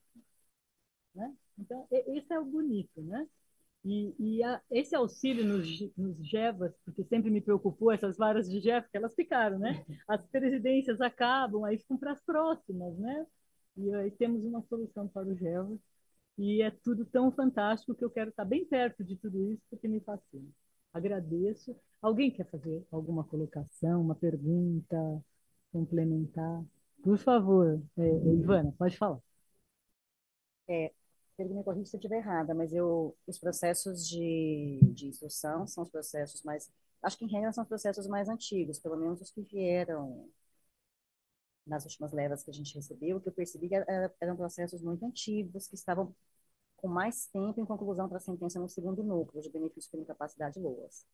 Né? Então, esse é o bonito, né? Esse auxílio nos GEVAS, porque sempre me preocupou essas varas de GEV, que elas ficaram, né? As presidências acabam, aí ficam para as próximas, né? E aí temos uma solução para o GEVAS, e é tudo tão fantástico que eu quero estar bem perto de tudo isso, porque me fascina. Agradeço. Alguém quer fazer alguma colocação, uma pergunta, complementar? Por favor, Ivana, pode falar. Ele me corrija se eu estiver errada, mas os processos de instrução são os processos mais, acho que em regra são os processos mais antigos, pelo menos os que vieram nas últimas levas que a gente recebeu, o que eu percebi que eram processos muito antigos, que estavam com mais tempo em conclusão para a sentença no segundo núcleo de benefício por incapacidade LOAS.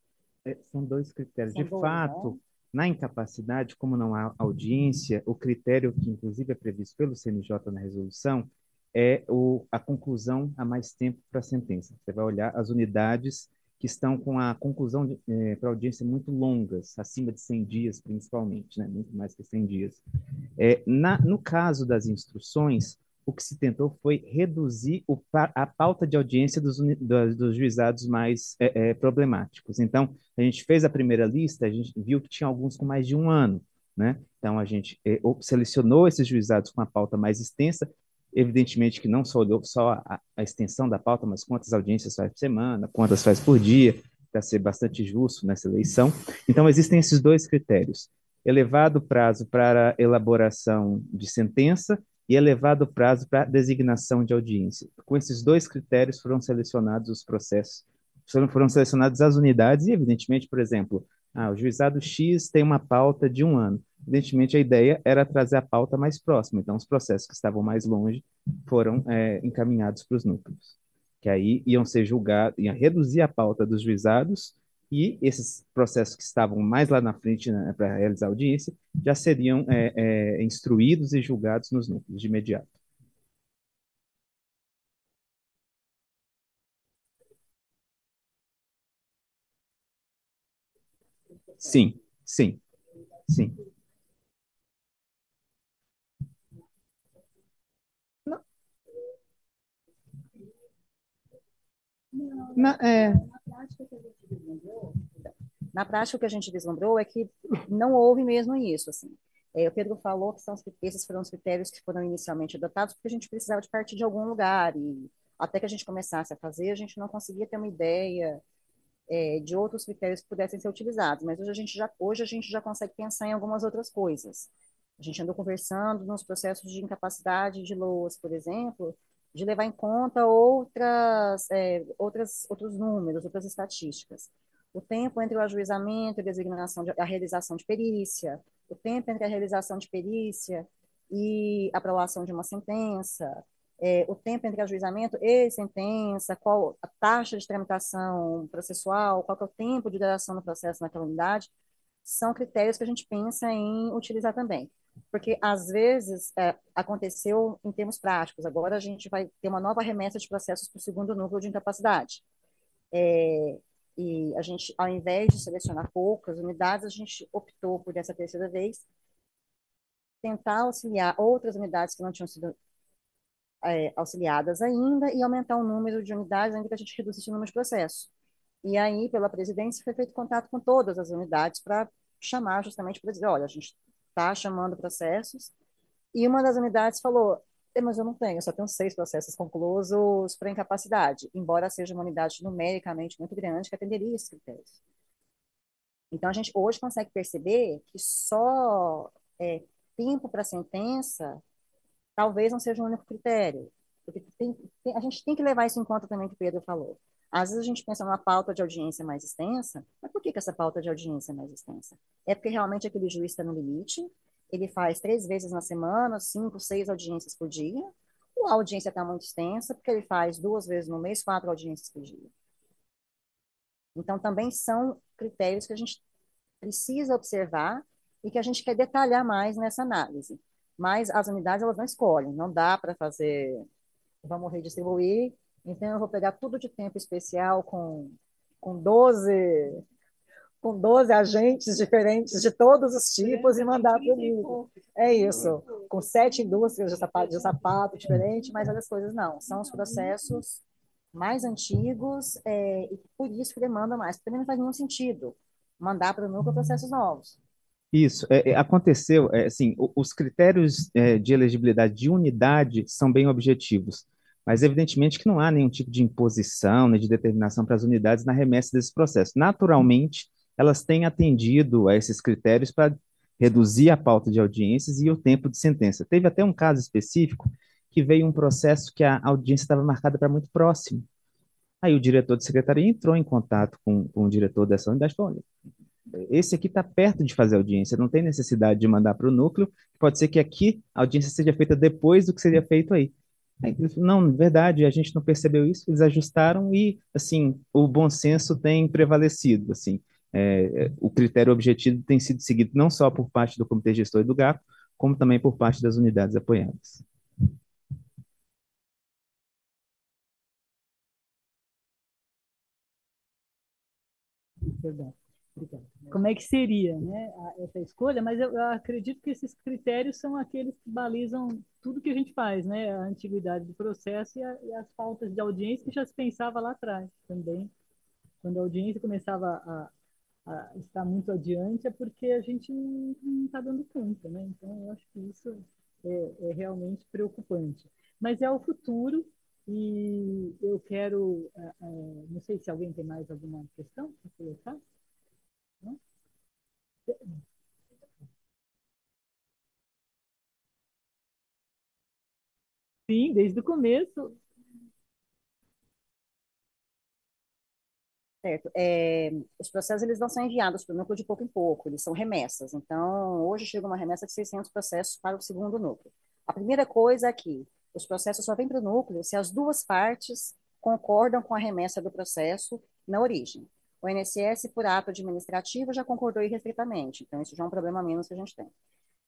São dois critérios. São De dois, fato, né? na incapacidade, como não há audiência, o critério que, inclusive, é previsto pelo CNJ na resolução é a conclusão a mais tempo para a sentença. Você vai olhar as unidades que estão com a conclusão para audiência muito longas, acima de 100 dias, principalmente, né? Muito mais que 100 dias. No caso das instruções, o que se tentou foi reduzir a pauta de audiência dos juizados mais problemáticos. Então, a gente fez a primeira lista, a gente viu que tinha alguns com mais de um ano, né? Então, a gente selecionou esses juizados com a pauta mais extensa, evidentemente que não só olhou só a extensão da pauta, mas quantas audiências faz por semana, quantas faz por dia, para ser bastante justo nessa eleição. Então, existem esses dois critérios: elevado prazo para elaboração de sentença e elevado prazo para designação de audiência. Com esses dois critérios foram selecionados os processos, foram selecionadas as unidades e, evidentemente, por exemplo, o juizado X tem uma pauta de um ano. Evidentemente, a ideia era trazer a pauta mais próxima, então os processos que estavam mais longe foram encaminhados para os núcleos, que aí iam ser julgados, iam reduzir a pauta dos juizados e esses processos que estavam mais lá na frente, né, para realizar a audiência já seriam instruídos e julgados nos núcleos de imediato. Sim, sim, sim. Na, é, Na prática, o que a gente vislumbrou é que não houve mesmo isso, assim. O Pedro falou que esses foram os critérios que foram inicialmente adotados porque a gente precisava de partir de algum lugar e até que a gente começasse a fazer, a gente não conseguia ter uma ideia de outros critérios que pudessem ser utilizados, mas hoje a gente já consegue pensar em algumas outras coisas. A gente andou conversando nos processos de incapacidade de LOAS, por exemplo, de levar em conta outros números, outras estatísticas. O tempo entre o ajuizamento e a realização de perícia, o tempo entre a realização de perícia e a aprovação de uma sentença, o tempo entre ajuizamento e sentença, qual a taxa de tramitação processual, qual que é o tempo de duração do processo naquela unidade, são critérios que a gente pensa em utilizar também. Porque, às vezes, aconteceu em termos práticos, agora a gente vai ter uma nova remessa de processos para o segundo núcleo de incapacidade. E a gente, ao invés de selecionar poucas unidades, a gente optou por, dessa terceira vez, tentar auxiliar outras unidades que não tinham sido auxiliadas ainda e aumentar o número de unidades, ainda que a gente reduzisse o número de processos. E aí, pela presidência, foi feito contato com todas as unidades para chamar justamente para dizer, olha, a gente está chamando processos, e uma das unidades falou, mas eu não tenho, eu só tenho 6 processos conclusos para incapacidade, embora seja uma unidade numericamente muito grande que atenderia esses critérios. Então, a gente hoje consegue perceber que só tempo para sentença talvez não seja o único critério. Porque a gente tem que levar isso em conta também que o Pedro falou. Às vezes a gente pensa numa pauta de audiência mais extensa, mas por que essa pauta de audiência é mais extensa? É porque realmente aquele juiz está no limite, ele faz 3 vezes na semana, 5, 6 audiências por dia, ou a audiência está muito extensa, porque ele faz 2 vezes no mês, 4 audiências por dia. Então, também são critérios que a gente precisa observar e que a gente quer detalhar mais nessa análise. Mas as unidades, elas não escolhem, não dá para fazer, vamos redistribuir, então eu vou pegar tudo de tempo especial com 12, com 12 agentes diferentes de todos os tipos e mandar para o livro. É isso, com 7 indústrias de sapato diferente, mas as coisas não, são os processos mais antigos e por isso que demanda mais. Também não faz nenhum sentido mandar para o núcleo processos novos. Isso, aconteceu, assim, os critérios de elegibilidade de unidade são bem objetivos, mas evidentemente que não há nenhum tipo de imposição, né, de determinação para as unidades na remessa desse processo. Naturalmente, elas têm atendido a esses critérios para reduzir a pauta de audiências e o tempo de sentença. Teve até um caso específico que veio um processo que a audiência estava marcada para muito próximo. Aí o diretor de secretaria entrou em contato com o diretor dessa unidade e falou, olha, esse aqui está perto de fazer audiência, não tem necessidade de mandar para o núcleo, pode ser que aqui a audiência seja feita depois do que seria feito aí. Aí ele falou, não, na verdade, a gente não percebeu isso, eles ajustaram e, assim, o bom senso tem prevalecido, assim. O critério objetivo tem sido seguido não só por parte do Comitê Gestor e do GACO, como também por parte das unidades apoiadas. Verdade. Obrigada. Como é que seria, né, essa escolha? Mas eu acredito que esses critérios são aqueles que balizam tudo que a gente faz, né? A antiguidade do processo e as faltas de audiência que já se pensava lá atrás também. Quando a audiência começava a estar muito adiante, é porque a gente não está dando conta, né? Então, eu acho que isso é realmente preocupante. Mas é o futuro e eu quero, não sei se alguém tem mais alguma questão para colocar, não? Sim, desde o começo. Certo. Os processos eles não são enviados para o núcleo de pouco em pouco, eles são remessas. Então, hoje chega uma remessa de 600 processos para o segundo núcleo. A primeira coisa é que os processos só vêm para o núcleo se as duas partes concordam com a remessa do processo na origem. O INSS, por ato administrativo, já concordou irrestritamente, então isso já é um problema a menos que a gente tem.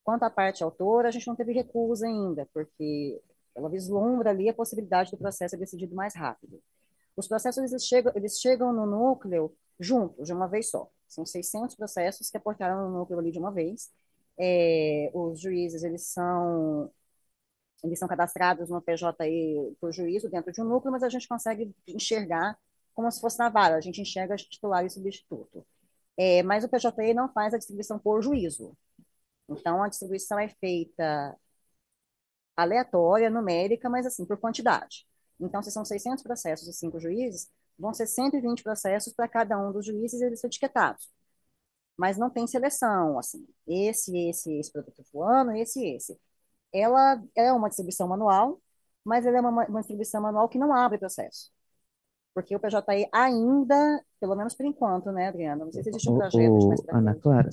Quanto à parte autora, a gente não teve recusa ainda, porque ela vislumbra ali a possibilidade do processo ser decidido mais rápido. Os processos eles chegam no núcleo juntos, de uma vez só. São 600 processos que aportaram no núcleo ali de uma vez. Os juízes eles são cadastrados no PJE por juízo dentro de um núcleo, mas a gente consegue enxergar como se fosse na vara. A gente enxerga titular e substituto. Mas o PJE não faz a distribuição por juízo. Então, a distribuição é feita aleatória, numérica, mas assim, por quantidade. Então, se são 600 processos e 5 juízes, vão ser 120 processos para cada um dos juízes e eles são etiquetados. Mas não tem seleção, assim, esse produto fulano, esse. Ela é uma distribuição manual, mas ela é uma distribuição manual que não abre processo. Porque o PJE ainda, pelo menos por enquanto, né, Adriana? Não sei se existe um projeto de mais para Ana frente. Clara,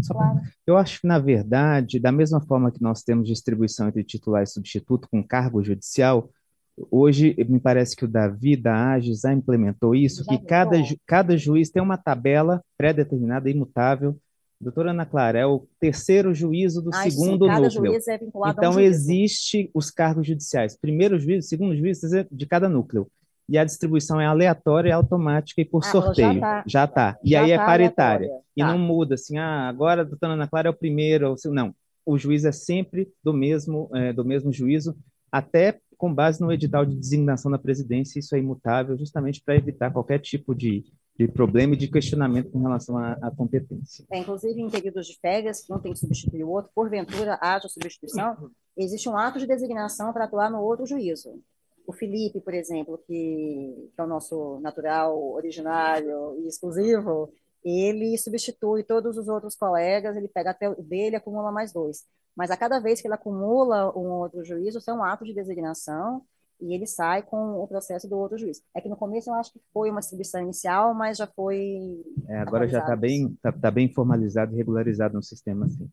Claro. eu acho que, na verdade, da mesma forma que nós temos distribuição entre titular e substituto com cargo judicial, hoje me parece que o Davi da AGES já implementou isso, Já que cada, implementou? cada juiz tem uma tabela pré-determinada, imutável. Doutora Ana Clara, é o terceiro juízo do Ah, isso sim, segundo cada núcleo. juiz é vinculado a um Então, juízo. existe os cargos judiciais, primeiro juízo, segundo juízo de cada núcleo. E a distribuição é aleatória, automática e por Ah, ela já sorteio. está Já está. E já aí é tá paritária. aleatória. E não Tá. muda assim, agora a doutora Ana Clara é o primeiro. Não, o juiz é sempre do mesmo juízo, até com base no edital de designação da presidência, isso é imutável, justamente para evitar qualquer tipo de problema e de questionamento com relação à competência. Inclusive, em períodos de férias, que um tem que substituir o outro, porventura haja substituição, existe um ato de designação para atuar no outro juízo. O Felipe, por exemplo, que é o nosso natural, originário e exclusivo, ele substitui todos os outros colegas, ele pega até o dele e acumula mais dois. Mas a cada vez que ele acumula um outro juízo, isso é um ato de designação e ele sai com o processo do outro juiz. É que no começo eu acho que foi uma distribuição inicial, mas já foi Agora já está atualizado isso. tá bem formalizado e regularizado no sistema, assim.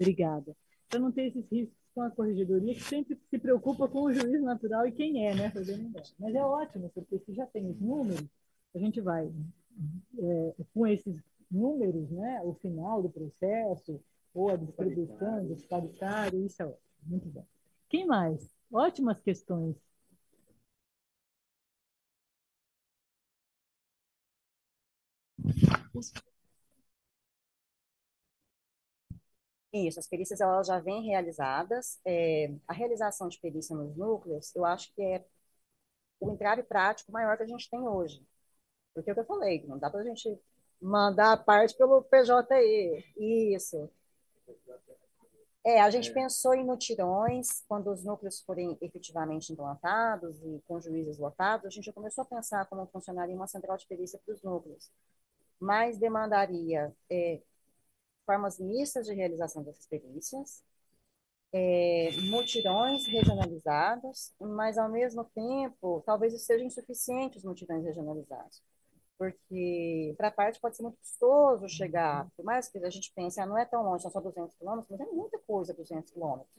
Obrigada. Para não ter esses riscos com a corregedoria, que sempre se preocupa com o juiz natural e quem é, né? Mas é ótimo, porque se já tem os números, a gente vai, com esses números, né? O final do processo, ou a distribuição do paritário, isso é ótimo, muito bom. Quem mais? Ótimas questões. Isso, as perícias elas já vêm realizadas. A realização de perícia nos núcleos, eu acho que é o entrave prático maior que a gente tem hoje. Porque é o que eu falei, não dá para a gente mandar a parte pelo PJE. Isso. A gente pensou em mutirões, quando os núcleos forem efetivamente implantados e com juízes lotados, a gente já começou a pensar como funcionaria uma central de perícia para os núcleos, mas demandaria formas mistas de realização dessas perícias, mutirões regionalizados, mas ao mesmo tempo, talvez sejam insuficientes os mutirões regionalizados, porque para a parte pode ser muito custoso chegar, por mais que a gente pense, não é tão longe, são só 200 quilômetros, mas é muita coisa 200 quilômetros.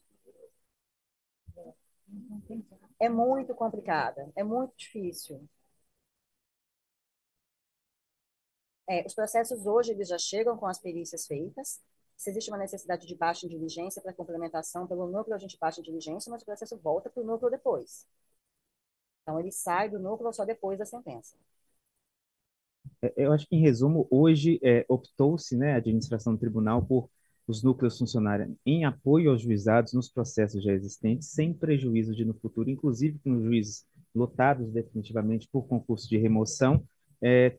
É muito complicada, é muito difícil. Os processos hoje eles já chegam com as perícias feitas. Se existe uma necessidade de baixa em diligência para complementação pelo núcleo, a gente baixa em diligência, mas o processo volta para o núcleo depois. Então, ele sai do núcleo só depois da sentença. Eu acho que, em resumo, hoje optou-se, né, a administração do tribunal por os núcleos funcionarem em apoio aos juizados nos processos já existentes, sem prejuízo de, no futuro, inclusive com os juízes lotados definitivamente por concurso de remoção,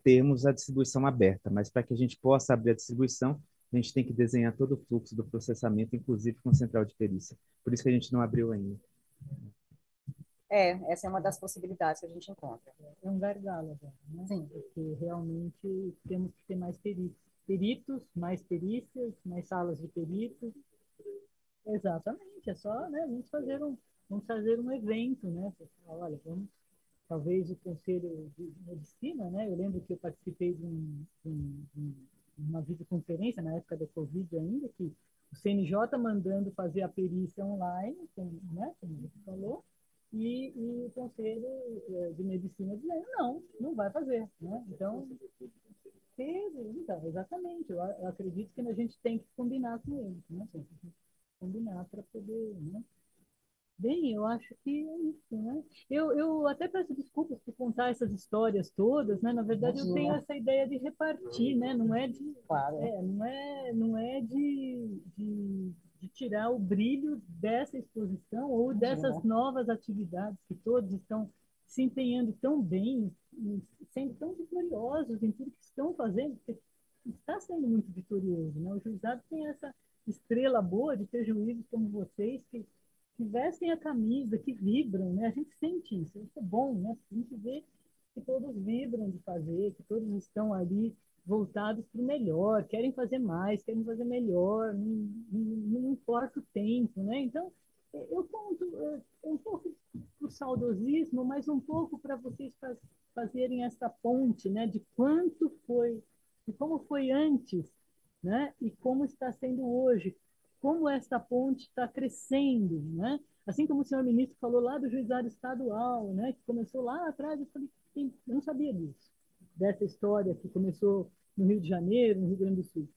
termos a distribuição aberta. Mas para que a gente possa abrir a distribuição, a gente tem que desenhar todo o fluxo do processamento, inclusive com central de perícia. Por isso que a gente não abriu ainda. Essa é uma das possibilidades que a gente encontra. É um gargalo, né? Sim. Porque realmente temos que ter mais peritos, mais perícias, mais salas de peritos. Exatamente, é só, né, vamos fazer um evento, né? Olha, vamos, talvez o Conselho de Medicina, né? Eu lembro que eu participei de uma videoconferência na época da Covid ainda, que o CNJ mandando fazer a perícia online, né, como você falou, e o Conselho de Medicina dizendo, não vai fazer, né? Então, exatamente, eu acredito que a gente tem que combinar com eles, né? Combinar para poder, né? Bem, eu acho que é isso, né? Eu até peço desculpas por contar essas histórias todas, né? Na verdade, eu tenho essa ideia de repartir, né? Não é de, Claro. não é de tirar o brilho dessa exposição ou dessas novas atividades que todos estão se empenhando tão bem, e sendo tão vitoriosos em tudo que estão fazendo, porque está sendo muito vitorioso, né? O juizado tem essa estrela boa de ter juízes como vocês que vestem a camisa, que vibram, né? A gente sente isso é bom, né? A gente vê que todos vibram de fazer, que todos estão ali voltados para o melhor, querem fazer mais, querem fazer melhor, não importa o tempo, né? Então, eu conto um pouco por saudosismo, mas um pouco para vocês fazerem essa ponte, né? De quanto foi, de como foi antes, né? E como está sendo hoje, como essa ponte está crescendo, né? Assim como o senhor ministro falou lá do juizado estadual, né? Que começou lá atrás, eu falei, eu não sabia disso, dessa história que começou no Rio de Janeiro, no Rio Grande do Sul.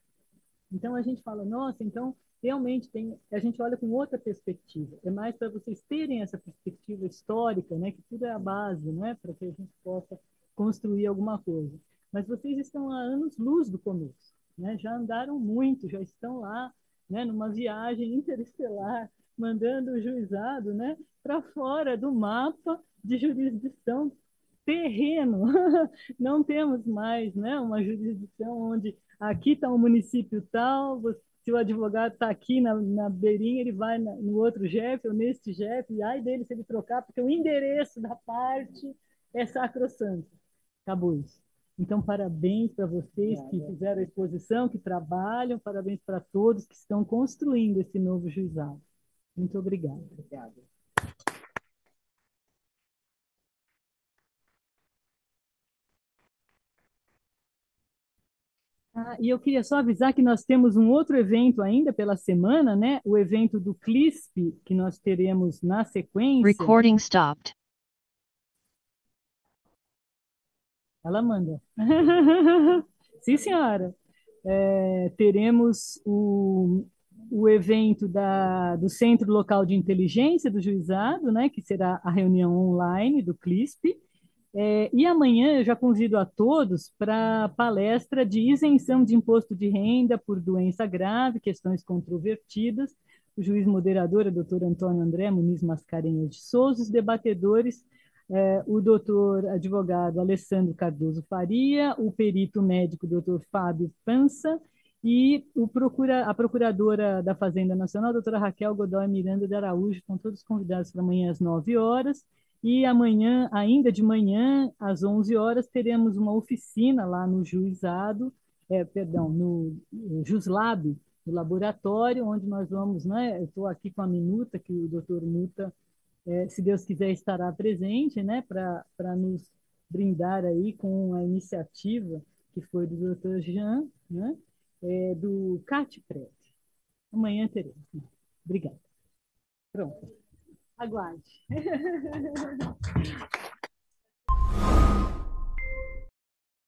Então a gente fala, nossa, então realmente a gente olha com outra perspectiva. É mais para vocês terem essa perspectiva histórica, né? Que tudo é a base, né? Para que a gente possa construir alguma coisa. Mas vocês estão há anos-luz do começo, né? Já andaram muito, já estão lá, né? Numa viagem interestelar, mandando o juizado, né? Para fora do mapa de jurisdição terreno. Não temos mais, né, uma jurisdição onde aqui está um município tal, se o advogado está aqui na beirinha, ele vai no outro JEF ou neste JEF, e ai dele se ele trocar, porque o endereço da parte é sacrossanto. Acabou isso. Então, parabéns para vocês que fizeram a exposição, que trabalham, parabéns para todos que estão construindo esse novo juizado. Muito obrigada. Obrigado. E eu queria só avisar que nós temos um outro evento ainda pela semana, né? O evento do CLISP, que nós teremos na sequência. Recording stopped. Ela manda. Sim, senhora. Teremos o evento do Centro Local de Inteligência do Juizado, né? Que será a reunião online do CLISP. E amanhã eu já convido a todos para a palestra de isenção de imposto de renda por doença grave, questões controvertidas. O juiz moderador é o doutor Antônio André Muniz Mascarenhas de Souza, os debatedores, o doutor advogado Alessandro Cardoso Faria, o perito médico doutor Fábio Pança e a procuradora da Fazenda Nacional, doutora Raquel Godoy Miranda de Araújo, estão todos convidados para amanhã às 9 horas. E amanhã, ainda de manhã, às 11 horas, teremos uma oficina lá no juizado, no Juslab, no laboratório, onde nós vamos, né? Eu estou aqui com a Minuta, que o doutor Muta, se Deus quiser, estará presente, né? Para nos brindar aí com a iniciativa que foi do doutor Jean, né? Do CAT-PREV. Amanhã teremos. Obrigada. Pronto. Aguarde.